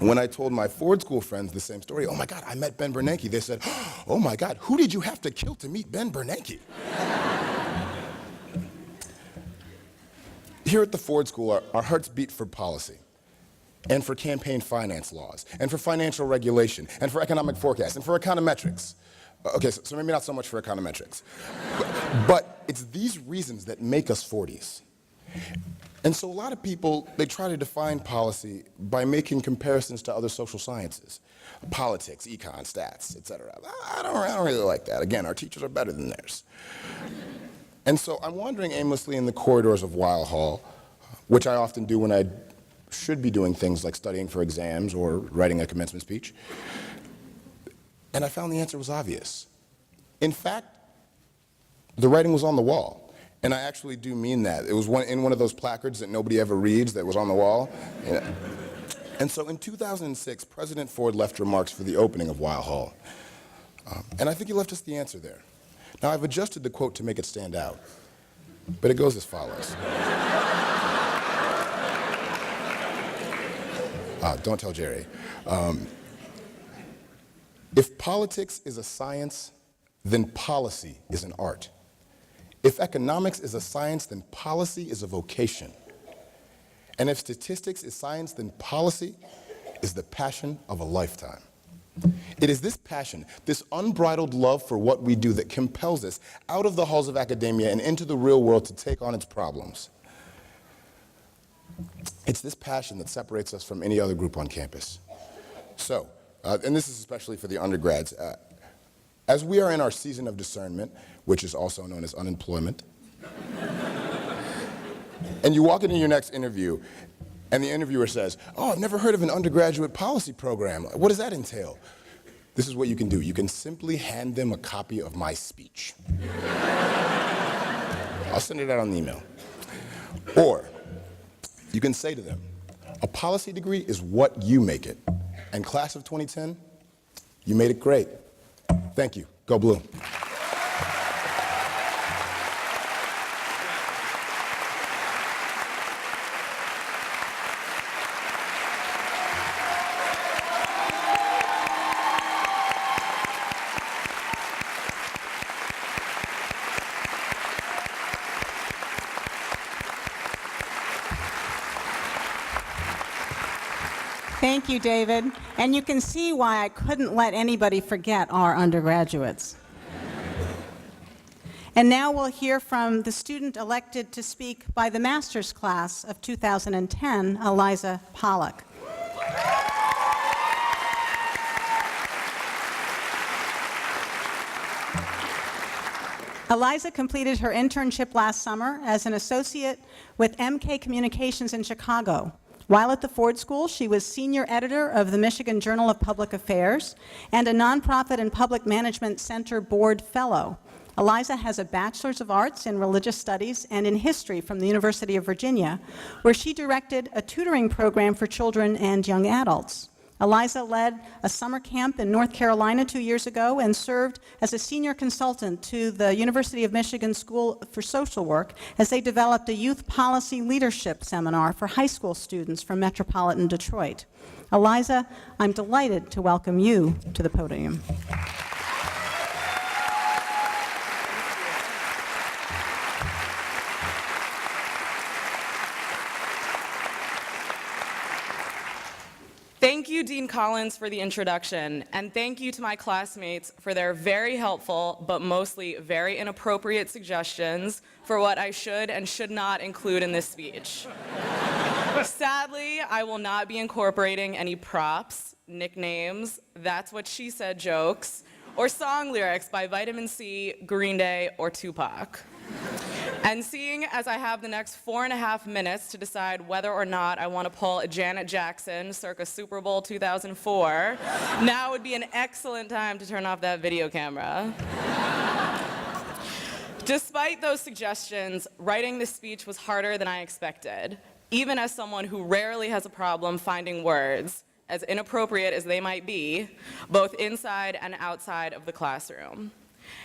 When I told my Ford School friends the same story, "Oh my God, I met Ben Bernanke," they said, "Oh my God, who did you have to kill to meet Ben Bernanke?" Here at the Ford School, our hearts beat for policy, and for campaign finance laws, and for financial regulation, and for economic forecasts, and for econometrics. Okay, so maybe not so much for econometrics. But it's these reasons that make us Fordies. And so a lot of people, they try to define policy by making comparisons to other social sciences. Politics, econ, stats, etc. I don't really like that. Again, our teachers are better than theirs. And so I'm wandering aimlessly in the corridors of Weill Hall, which I often do when I should be doing things like studying for exams or writing a commencement speech. And I found the answer was obvious. In fact, the writing was on the wall. And I actually do mean that. It was in one of those placards that nobody ever reads that was on the wall. Yeah. And so in 2006, President Ford left remarks for the opening of Weill Hall. And I think he left us the answer there. Now, I've adjusted the quote to make it stand out, but it goes as follows. Don't tell Jerry. If politics is a science, then policy is an art. If economics is a science, then policy is a vocation. And if statistics is science, then policy is the passion of a lifetime. It is this passion, this unbridled love for what we do that compels us out of the halls of academia and into the real world to take on its problems. It's this passion that separates us from any other group on campus. So, and this is especially for the undergrads, as we are in our season of discernment, which is also known as unemployment, and you walk into your next interview, and the interviewer says, "Oh, I've never heard of an undergraduate policy program. What does that entail?" This is what you can do. You can simply hand them a copy of my speech. I'll send it out on the email. Or you can say to them, "A policy degree is what you make it. And class of 2010, you made it great. Thank you. Go Blue." Thank you, David. And you can see why I couldn't let anybody forget our undergraduates. And now we'll hear from the student elected to speak by the master's class of 2010, Eliza Pollock. Eliza completed her internship last summer as an associate with MK Communications in Chicago. While at the Ford School, she was senior editor of the Michigan Journal of Public Affairs and a nonprofit and public management center board fellow. Eliza has a Bachelor's of Arts in Religious Studies and in History from the University of Virginia, where she directed a tutoring program for children and young adults. Eliza led a summer camp in North Carolina 2 years ago and served as a senior consultant to the University of Michigan School for Social Work as they developed a youth policy leadership seminar for high school students from metropolitan Detroit. Eliza, I'm delighted to welcome you to the podium. Thank you, Dean Collins, for the introduction, and thank you to my classmates for their very helpful, but mostly very inappropriate suggestions for what I should and should not include in this speech. Sadly, I will not be incorporating any props, nicknames, that's what she said jokes, or song lyrics by Vitamin C, Green Day, or Tupac. And seeing as I have the next 4.5 minutes to decide whether or not I want to pull a Janet Jackson circa Super Bowl 2004, now would be an excellent time to turn off that video camera. Despite those suggestions, writing this speech was harder than I expected, even as someone who rarely has a problem finding words, as inappropriate as they might be, both inside and outside of the classroom.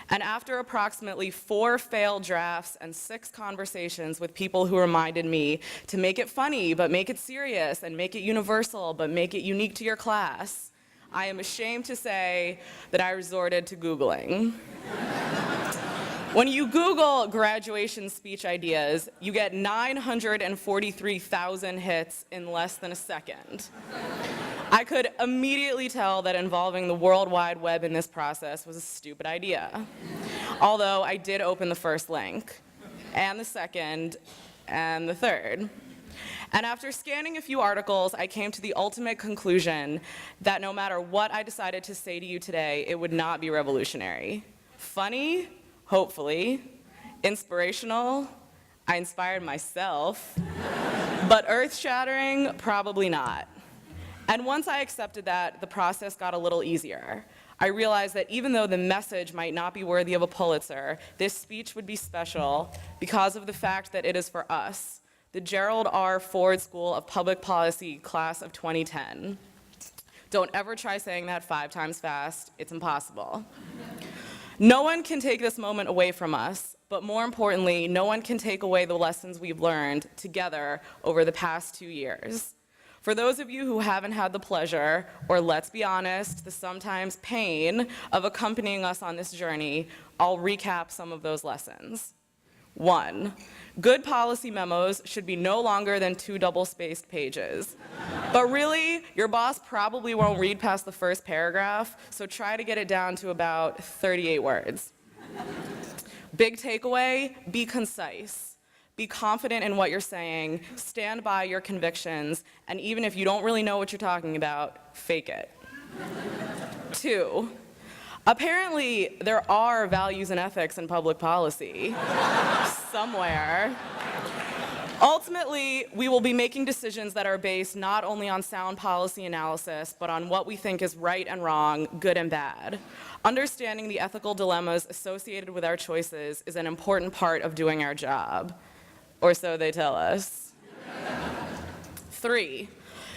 And after approximately 4 failed drafts and 6 conversations with people who reminded me to make it funny, but make it serious, and make it universal, but make it unique to your class, I am ashamed to say that I resorted to Googling. When you Google graduation speech ideas, you get 943,000 hits in less than a second. I could immediately tell that involving the World Wide Web in this process was a stupid idea. Although I did open the first link, and the second, and the third. And after scanning a few articles, I came to the ultimate conclusion that no matter what I decided to say to you today, it would not be revolutionary. Funny? Hopefully. Inspirational? I inspired myself. But earth-shattering? Probably not. And once I accepted that, the process got a little easier. I realized that even though the message might not be worthy of a Pulitzer, this speech would be special because of the fact that it is for us, the Gerald R. Ford School of Public Policy class of 2010. Don't ever try saying that 5 times fast. It's impossible. No one can take this moment away from us, but more importantly, no one can take away the lessons we've learned together over the past 2 years. For those of you who haven't had the pleasure, or let's be honest, the sometimes pain of accompanying us on this journey, I'll recap some of those lessons. 1, good policy memos should be no longer than 2 double-spaced pages. But really, your boss probably won't read past the first paragraph, so try to get it down to about 38 words. Big takeaway, be concise. Be confident in what you're saying, stand by your convictions, and even if you don't really know what you're talking about, fake it. 2, apparently there are values and ethics in public policy somewhere. Ultimately, we will be making decisions that are based not only on sound policy analysis, but on what we think is right and wrong, good and bad. Understanding the ethical dilemmas associated with our choices is an important part of doing our job. Or so they tell us. 3,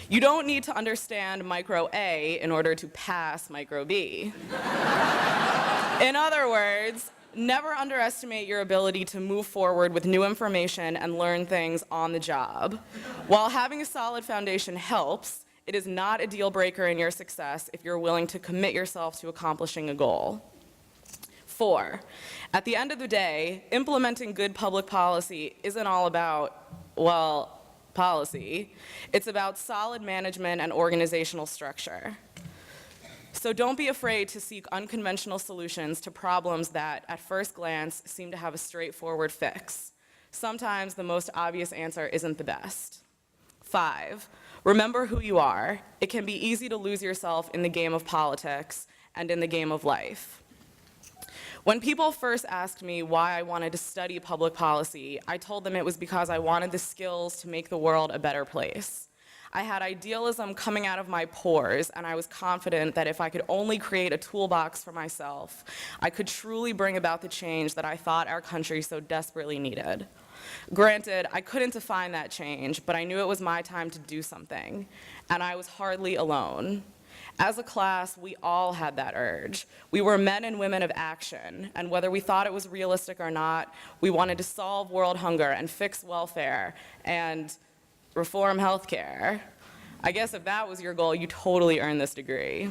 you don't need to understand micro A in order to pass micro B. In other words, never underestimate your ability to move forward with new information and learn things on the job. While having a solid foundation helps, it is not a deal breaker in your success if you're willing to commit yourself to accomplishing a goal. 4, at the end of the day, implementing good public policy isn't all about, well, policy. It's about solid management and organizational structure. So don't be afraid to seek unconventional solutions to problems that, at first glance, seem to have a straightforward fix. Sometimes the most obvious answer isn't the best. 5, remember who you are. It can be easy to lose yourself in the game of politics and in the game of life. When people first asked me why I wanted to study public policy, I told them it was because I wanted the skills to make the world a better place. I had idealism coming out of my pores, and I was confident that if I could only create a toolbox for myself, I could truly bring about the change that I thought our country so desperately needed. Granted, I couldn't define that change, but I knew it was my time to do something, and I was hardly alone. As a class, we all had that urge. We were men and women of action, and whether we thought it was realistic or not, we wanted to solve world hunger and fix welfare and reform healthcare. I guess if that was your goal, you totally earned this degree.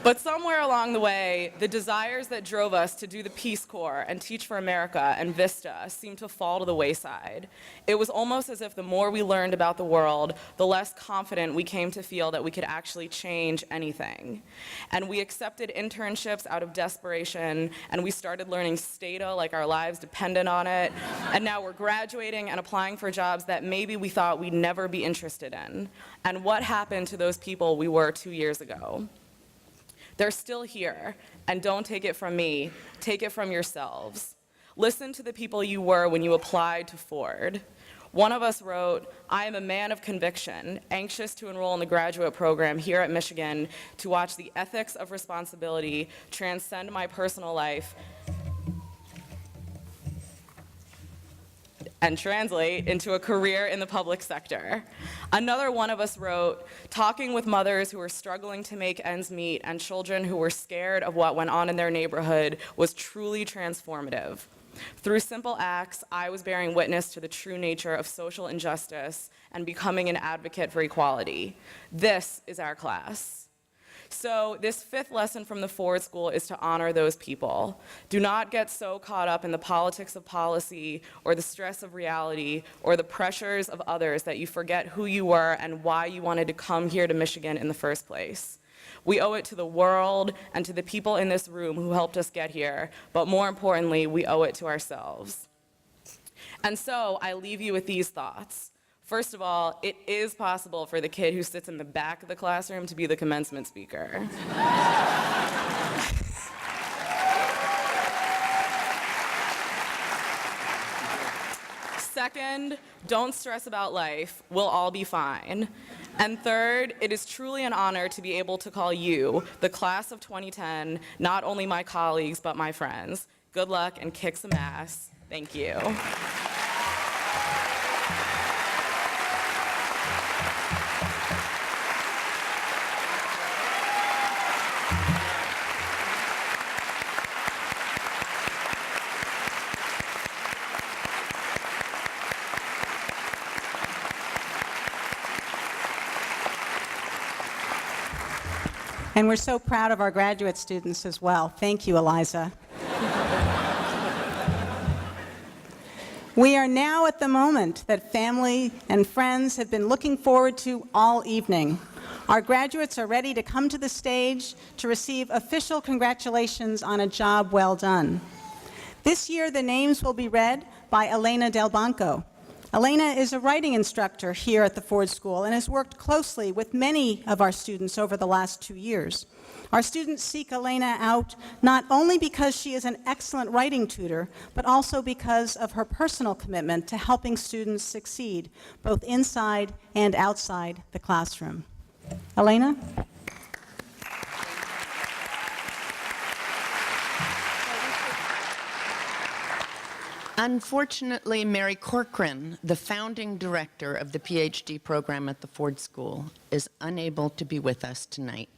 But somewhere along the way, the desires that drove us to do the Peace Corps and Teach for America and VISTA seemed to fall to the wayside. It was almost as if the more we learned about the world, the less confident we came to feel that we could actually change anything. And we accepted internships out of desperation, and we started learning Stata like our lives depended on it, and now we're graduating and applying for jobs that maybe we thought we'd never be interested in. And what happened to those people we were 2 years ago? They're still here, and don't take it from me, take it from yourselves. Listen to the people you were when you applied to Ford. One of us wrote, "I am a man of conviction, anxious to enroll in the graduate program here at Michigan to watch the ethics of responsibility transcend my personal life and translate into a career in the public sector." Another one of us wrote, "Talking with mothers who were struggling to make ends meet and children who were scared of what went on in their neighborhood was truly transformative. Through simple acts, I was bearing witness to the true nature of social injustice and becoming an advocate for equality. This is our class." So this fifth lesson from the Ford School is to honor those people. Do not get so caught up in the politics of policy or the stress of reality or the pressures of others that you forget who you were and why you wanted to come here to Michigan in the first place. We owe it to the world and to the people in this room who helped us get here, but more importantly, we owe it to ourselves. And so I leave you with these thoughts. First of all, it is possible for the kid who sits in the back of the classroom to be the commencement speaker. Second, don't stress about life. We'll all be fine. And third, it is truly an honor to be able to call you, the class of 2010, not only my colleagues, but my friends. Good luck and kick some ass. Thank you. And we're so proud of our graduate students as well. Thank you, Eliza. We are now at the moment that family and friends have been looking forward to all evening. Our graduates are ready to come to the stage to receive official congratulations on a job well done. This year, the names will be read by Elena Del Banco. Elena is a writing instructor here at the Ford School and has worked closely with many of our students over the last 2 years. Our students seek Elena out not only because she is an excellent writing tutor, but also because of her personal commitment to helping students succeed, both inside and outside the classroom. Elena? Unfortunately, Mary Corcoran, the founding director of the PhD program at the Ford School, is unable to be with us tonight.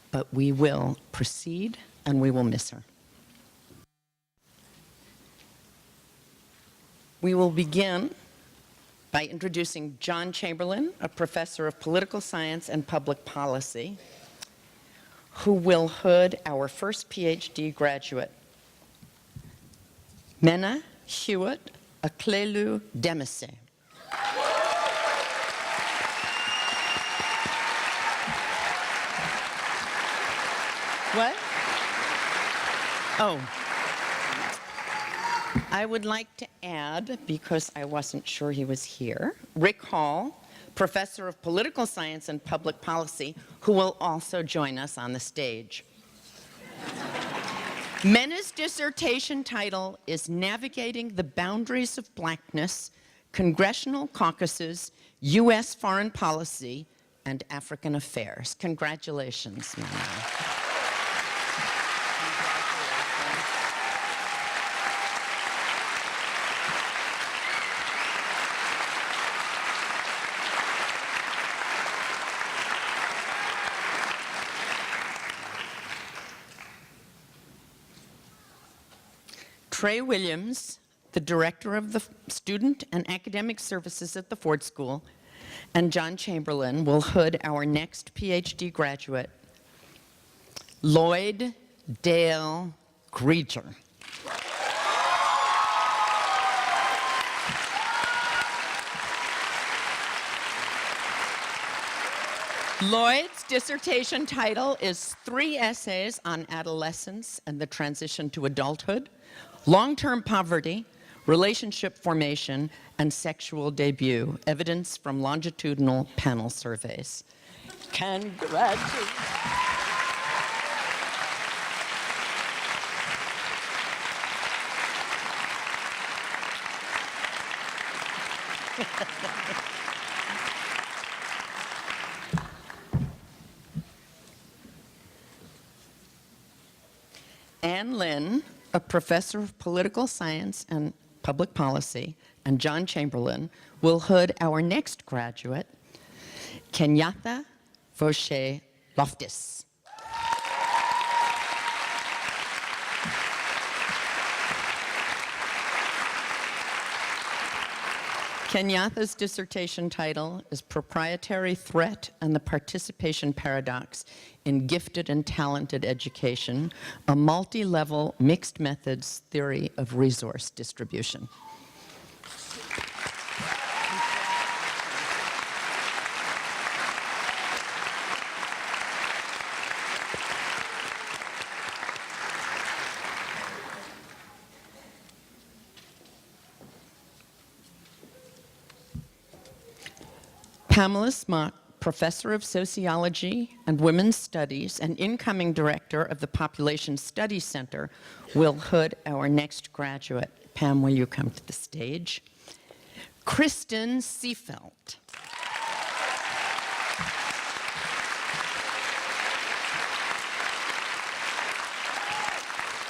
But we will proceed, and we will miss her. We will begin by introducing John Chamberlain, a professor of political science and public policy, who will hood our first PhD graduate, Mena Hewitt Aklelu Demese. What? Oh. I would like to add, because I wasn't sure he was here, Rick Hall, professor of political science and public policy, who will also join us on the stage. Mena's dissertation title is Navigating the Boundaries of Blackness, Congressional Caucuses, U.S. Foreign Policy, and African Affairs. Congratulations, Mena. Trey Williams, the Director of the Student and Academic Services at the Ford School, and John Chamberlain will hood our next PhD graduate, Lloyd Dale Grieger. Lloyd's dissertation title is 3 essays on adolescence and the transition to adulthood, long-term poverty, relationship formation, and sexual debut, evidence from longitudinal panel surveys. Congratulations. Ann Lynn, a professor of political science and public policy, and John Chamberlain will hood our next graduate, Kenyatta Foshe Loftus. Kenyatta's dissertation title is Proprietary Threat and the Participation Paradox in Gifted and Talented Education, a multi-level mixed methods theory of resource distribution. Pamela Smock, Professor of Sociology and Women's Studies and incoming Director of the Population Studies Center, will hood our next graduate. Pam, will you come to the stage? Kristen Seefeld.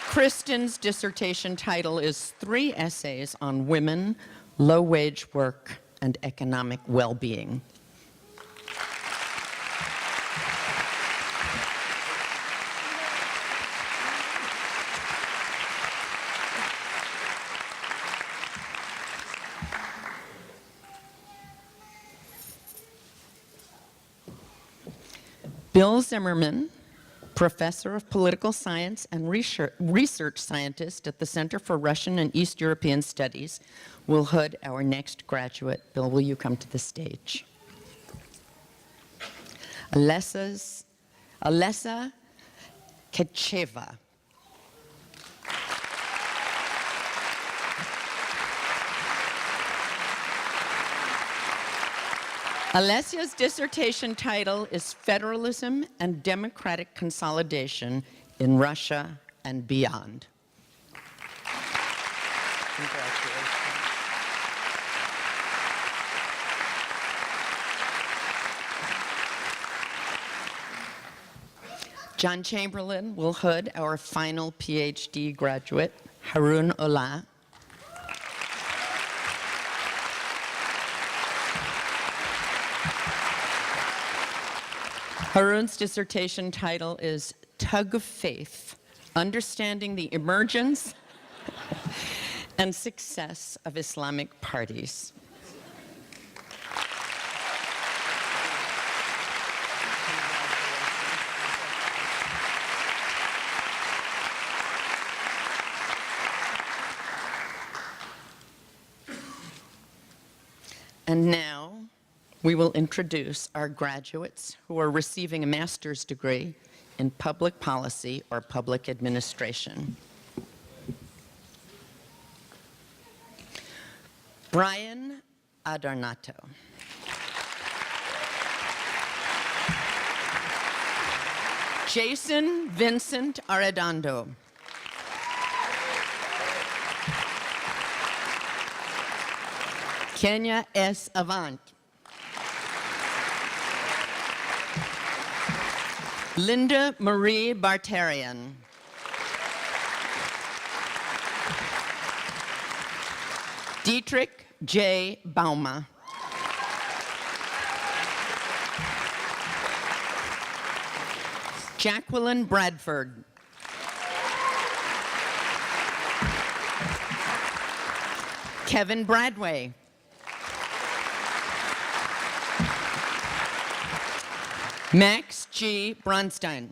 Kristen's dissertation title is 3 essays on women, low-wage work, and economic well-being. Bill Zimmerman, Professor of Political Science and Research Scientist at the Center for Russian and East European Studies, will hood our next graduate. Bill, will you come to the stage? Alessa Kecheva. Alessia's dissertation title is Federalism and Democratic Consolidation in Russia and Beyond. Congratulations. John Chamberlain will hood our final PhD graduate, Harun Ola. Harun's dissertation title is Tug of Faith, Understanding the Emergence and Success of Islamic Parties. And now, we will introduce our graduates who are receiving a master's degree in public policy or public administration. Brian Adarnato. Jason Vincent Arredondo. Kenya S. Avant. Linda Marie Bartarian. Dietrich J. Bauma. Jacqueline Bradford. Kevin Bradway. Max G. Bronstein.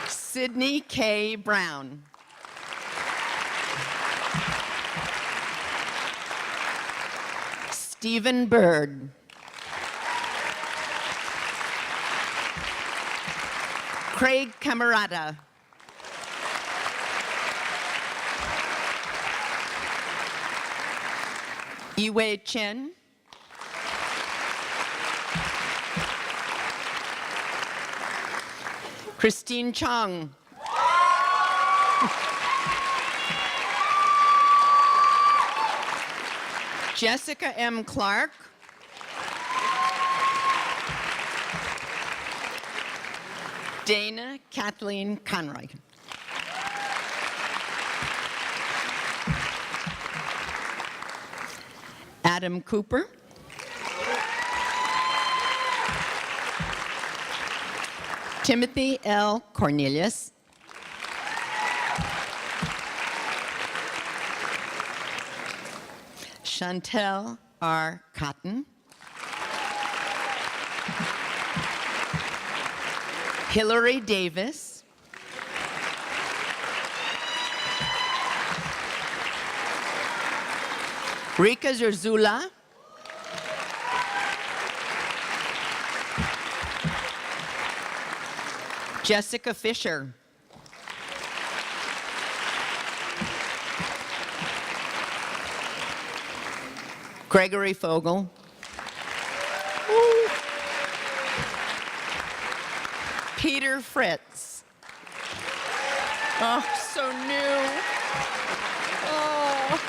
Sydney K. Brown. Stephen Bird. Craig Camerata. Iwei Chen. Christine Chong. Jessica M. Clark. Dana Kathleen Conroy. Adam Cooper. Timothy L. Cornelius. Chantel R. Cotton. Hillary Davis. Rika Zerzula. Jessica Fisher. Gregory Fogel. Peter Fritz. Oh, so new. Oh.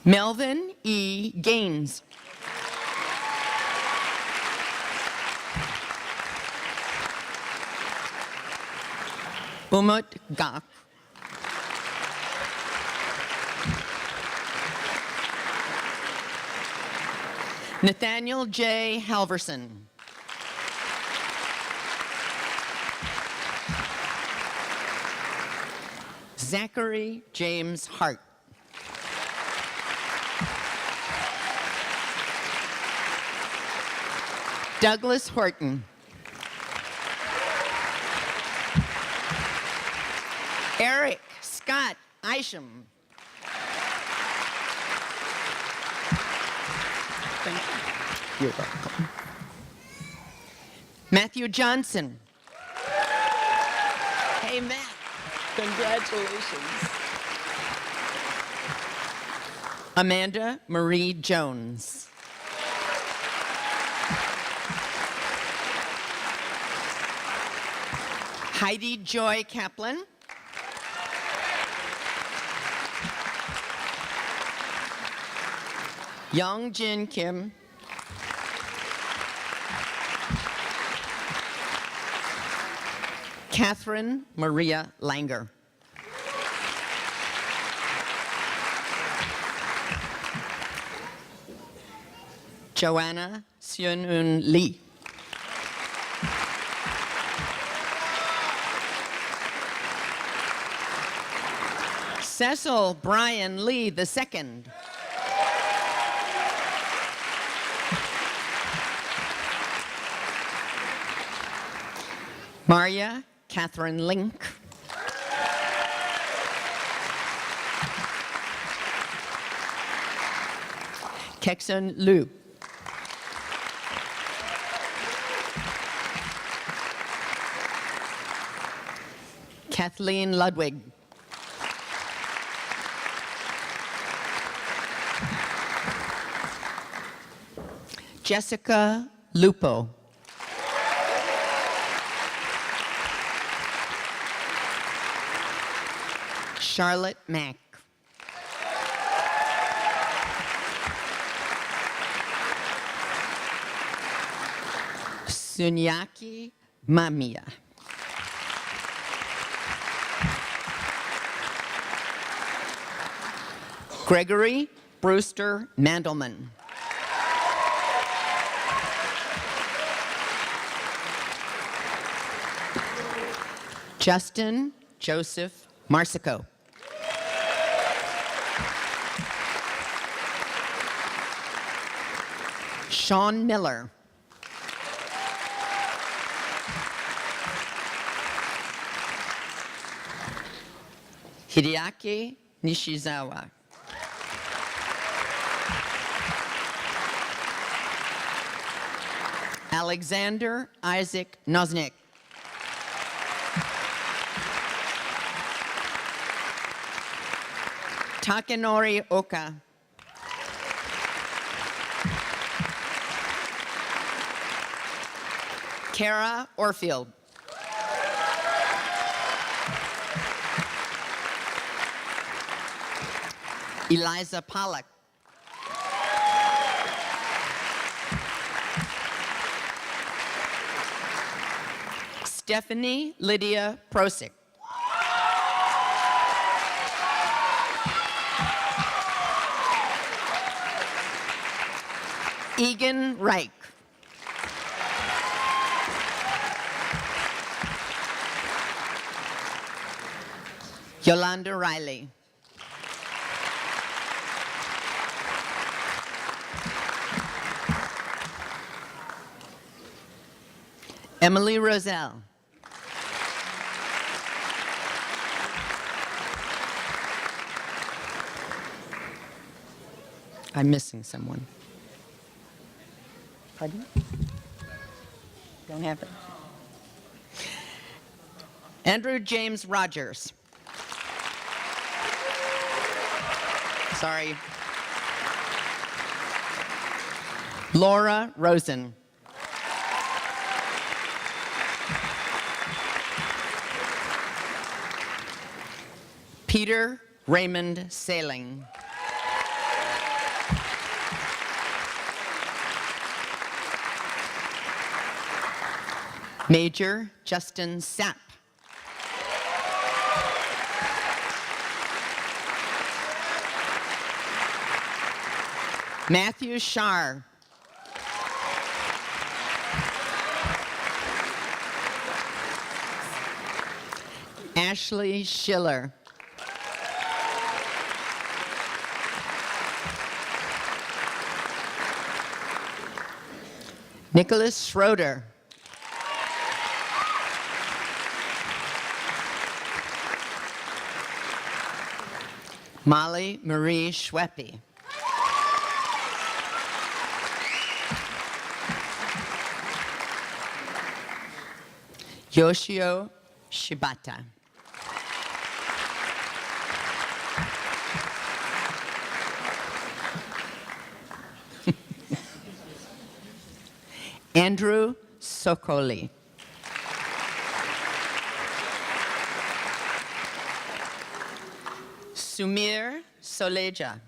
Melvin E. Gaines. Umut Gak. Nathaniel J. Halverson. Zachary James Hart. Douglas Horton. Eric Scott Isham. Thank you. You're welcome. Matthew Johnson. Hey, Matt. Congratulations. Amanda Marie Jones. Heidi Joy Kaplan. Young Jin Kim. Catherine Maria Langer. Joanna Seon-eun Lee. Cecil Brian Lee II. Maria Catherine Link. Kexon Liu. Kathleen Ludwig. Jessica Lupo. Charlotte Mack. Sunyaki Mamiya. Gregory Brewster Mandelman. Justin Joseph Marsico. Sean Miller. Hideaki Nishizawa. Alexander Isaac Noznik. Takanori Oka. Kara Orfield. Eliza Pollock. Stephanie Lydia Prosick. Egan Reich. Yolanda Riley. Emily Roselle. I'm missing someone. Pardon? Don't have it. Andrew James Rogers. Sorry. Laura Rosen. Peter Raymond Sailing. Major Justin Sapp. Matthew Shar. Ashley Schiller. Nicholas Schroeder. Molly Marie Schweppe. Yoshio Shibata. Andrew Sokoli. Sumir Soleja.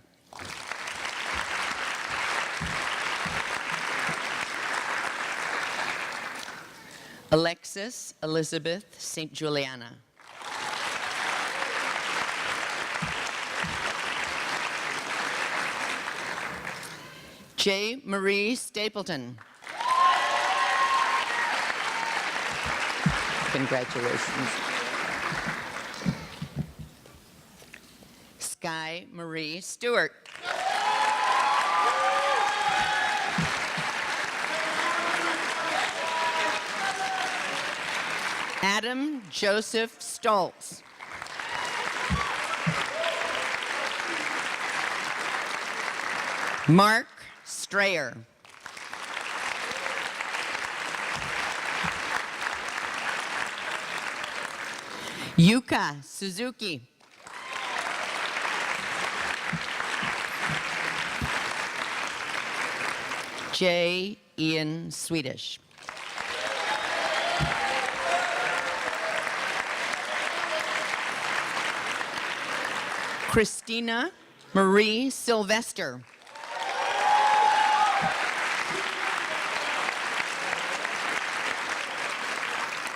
Alexis Elizabeth St. Juliana. J. Marie Stapleton. Congratulations. Sky Marie Stewart. Adam Joseph Stoltz. Mark Strayer. Yuka Suzuki. J. Ian Swedish. Christina Marie Sylvester.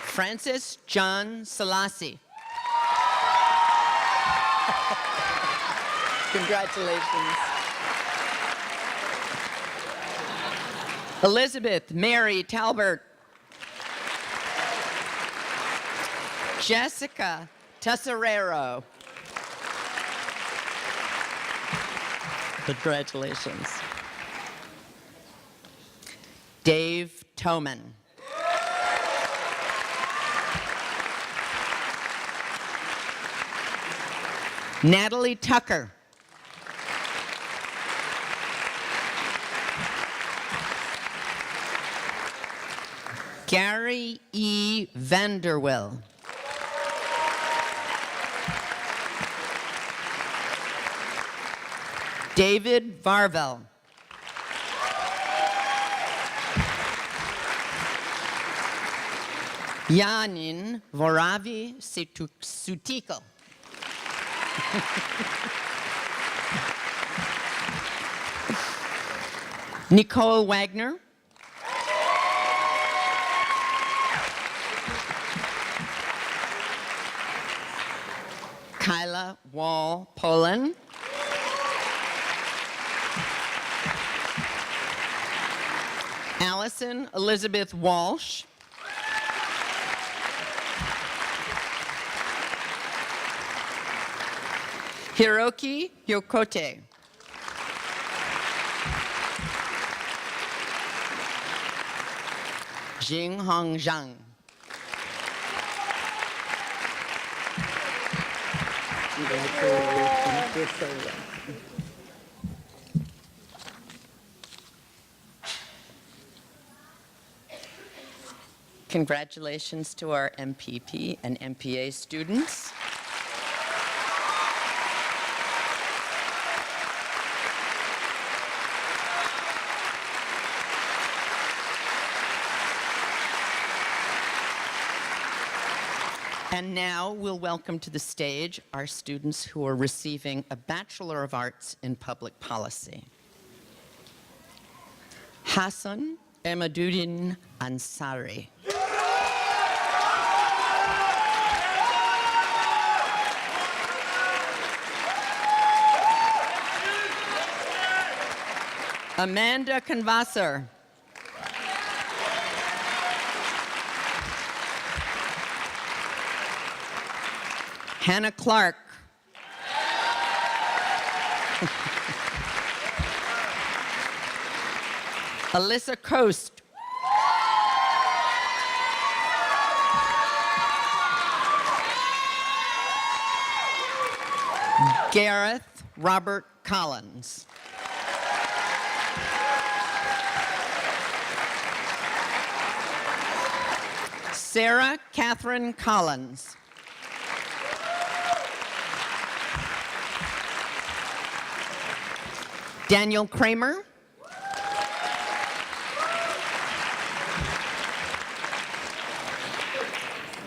Francis John Selassie. Congratulations. Elizabeth Mary Talbert. Jessica Tesserero. Congratulations. Dave Toman. Natalie Tucker. Gary E. Vanderwill. David Varvel. Yanin Voravi Sutiko. Nicole Wagner. Kyla Wall Poland. Allison Elizabeth Walsh. Hiroki Yokote. Jing Hong Zhang. Congratulations to our MPP and MPA students. And now we'll welcome to the stage our students who are receiving a Bachelor of Arts in Public Policy. Hassan Emaduddin Ansari. Amanda Kanvasar. Hannah Clark. Alyssa Coast. Gareth Robert Collins. Sarah Catherine Collins. Daniel Kramer.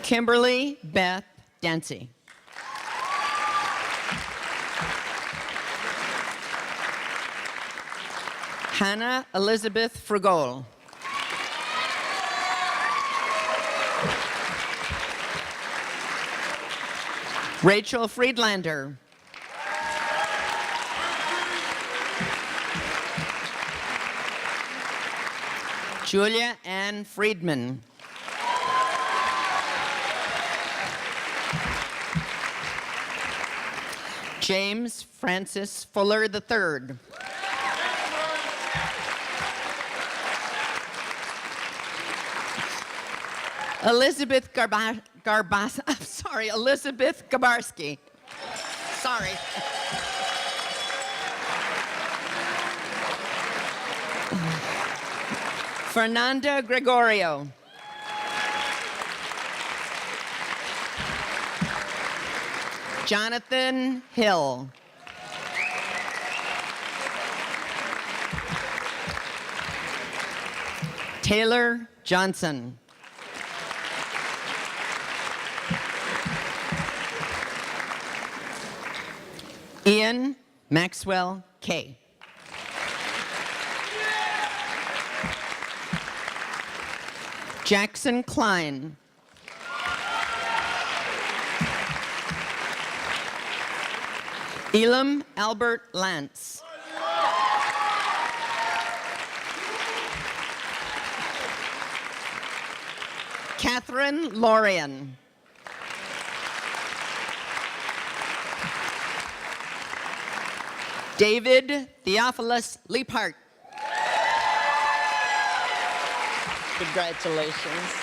Kimberly Beth Dancy. Hannah Elizabeth Frigol. Rachel Friedlander. Julia Ann Friedman. James Francis Fuller III. Elizabeth Elizabeth Gabarski. Sorry. Fernanda Gregorio. Jonathan Hill. Taylor Johnson. Ian Maxwell Kay. Jackson Klein. Elam Albert Lance. Catherine Lorian. David Theophilus Leaphart. Congratulations.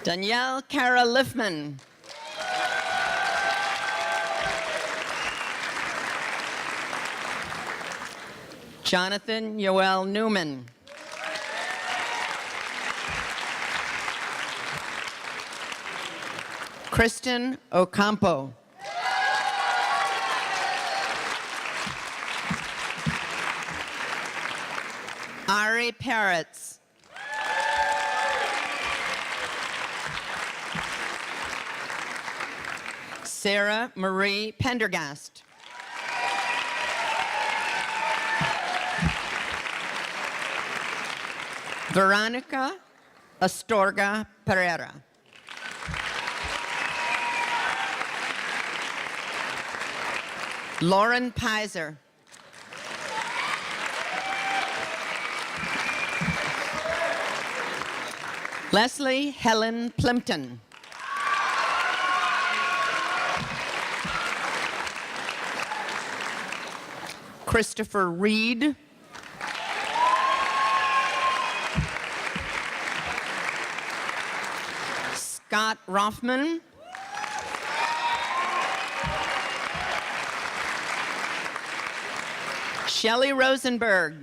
Danielle Kara Liffman. Jonathan Yoel Newman. Kristen Ocampo. Ari Peretz. Sarah Marie Pendergast. Veronica Astorga Pereira. Lauren Pizer. Leslie Helen Plimpton. Christopher Reed. Scott Rothman. Shelley Rosenberg.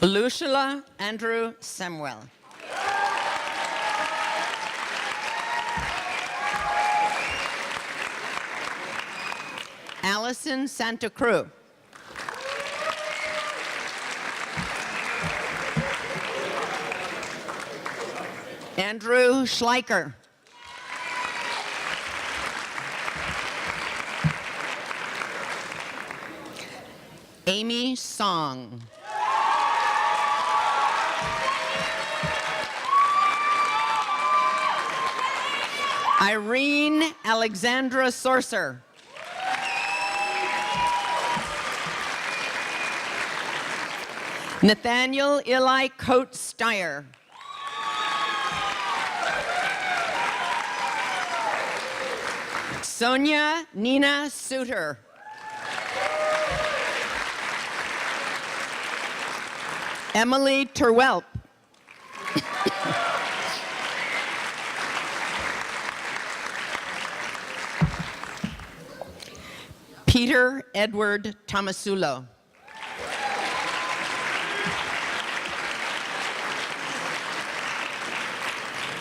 Lucilla Andrew Samuel. Allison Santa Cruz. Andrew Schleicher. Amy Song. Irene Alexandra Sorcer. Nathaniel Eli Coates Steyer. Sonia Nina Suter. Emily Terwelp. Peter Edward Tomasulo.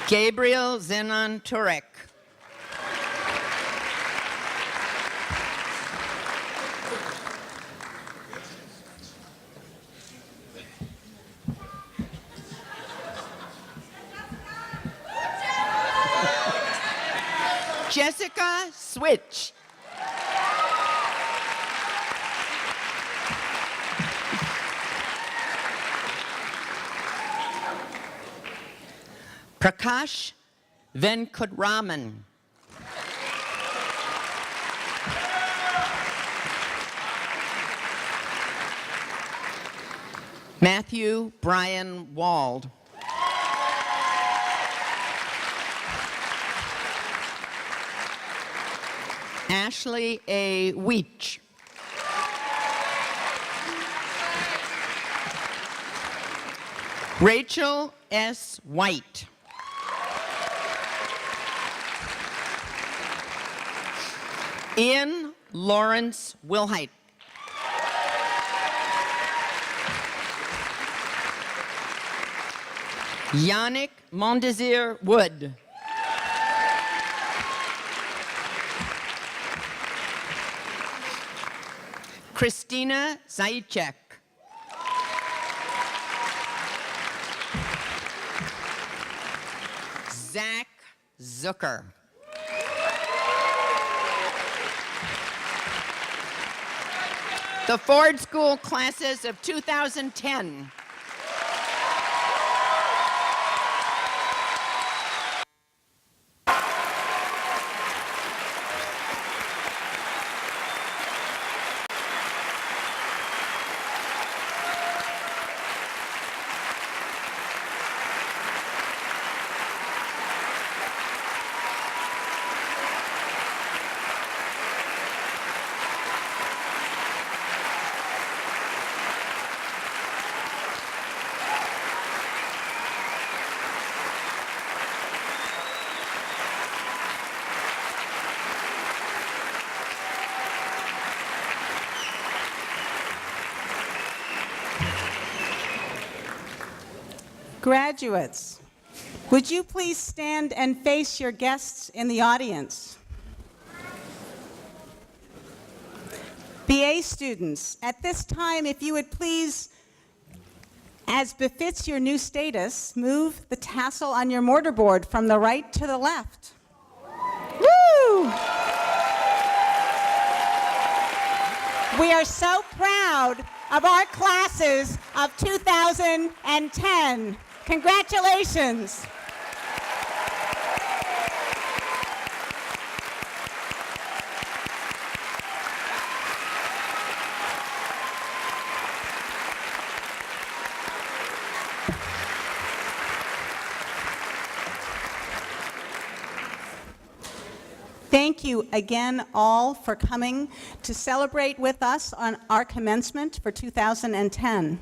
Gabriel Zenon Turek. Jessica Switch. Prakash Venkatraman. Matthew Brian Wald. Ashley A. Weech. Rachel S. White. Ian Lawrence Wilhite. Yannick Mondesir Wood. Christina Zaitchek. Zach Zucker. The Ford School classes of 2010. Graduates, would you please stand and face your guests in the audience? BA students, at this time, if you would please, as befits your new status, move the tassel on your mortarboard from the right to the left. Woo! We are so proud of our classes of 2010. Congratulations. Thank you again all for coming to celebrate with us on our commencement for 2010.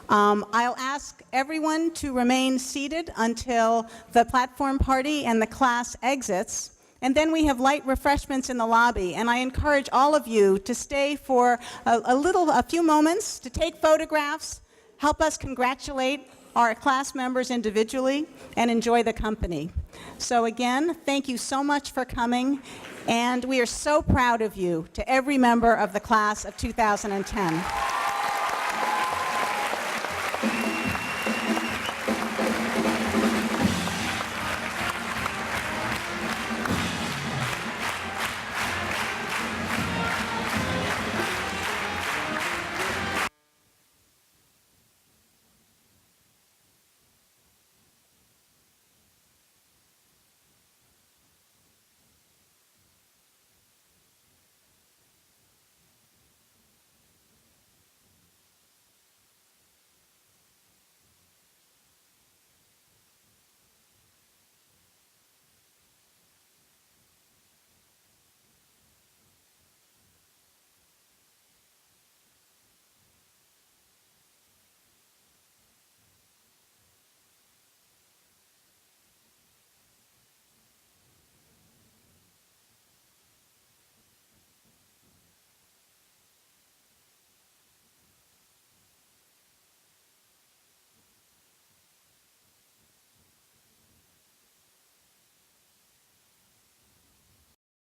I'll ask everyone to remain seated until the platform party and the class exits, and then we have light refreshments in the lobby, and I encourage all of you to stay for a few moments to take photographs, help us congratulate our class members individually, and enjoy the company. So again, thank you so much for coming, and we are so proud of you, to every member of the class of 2010.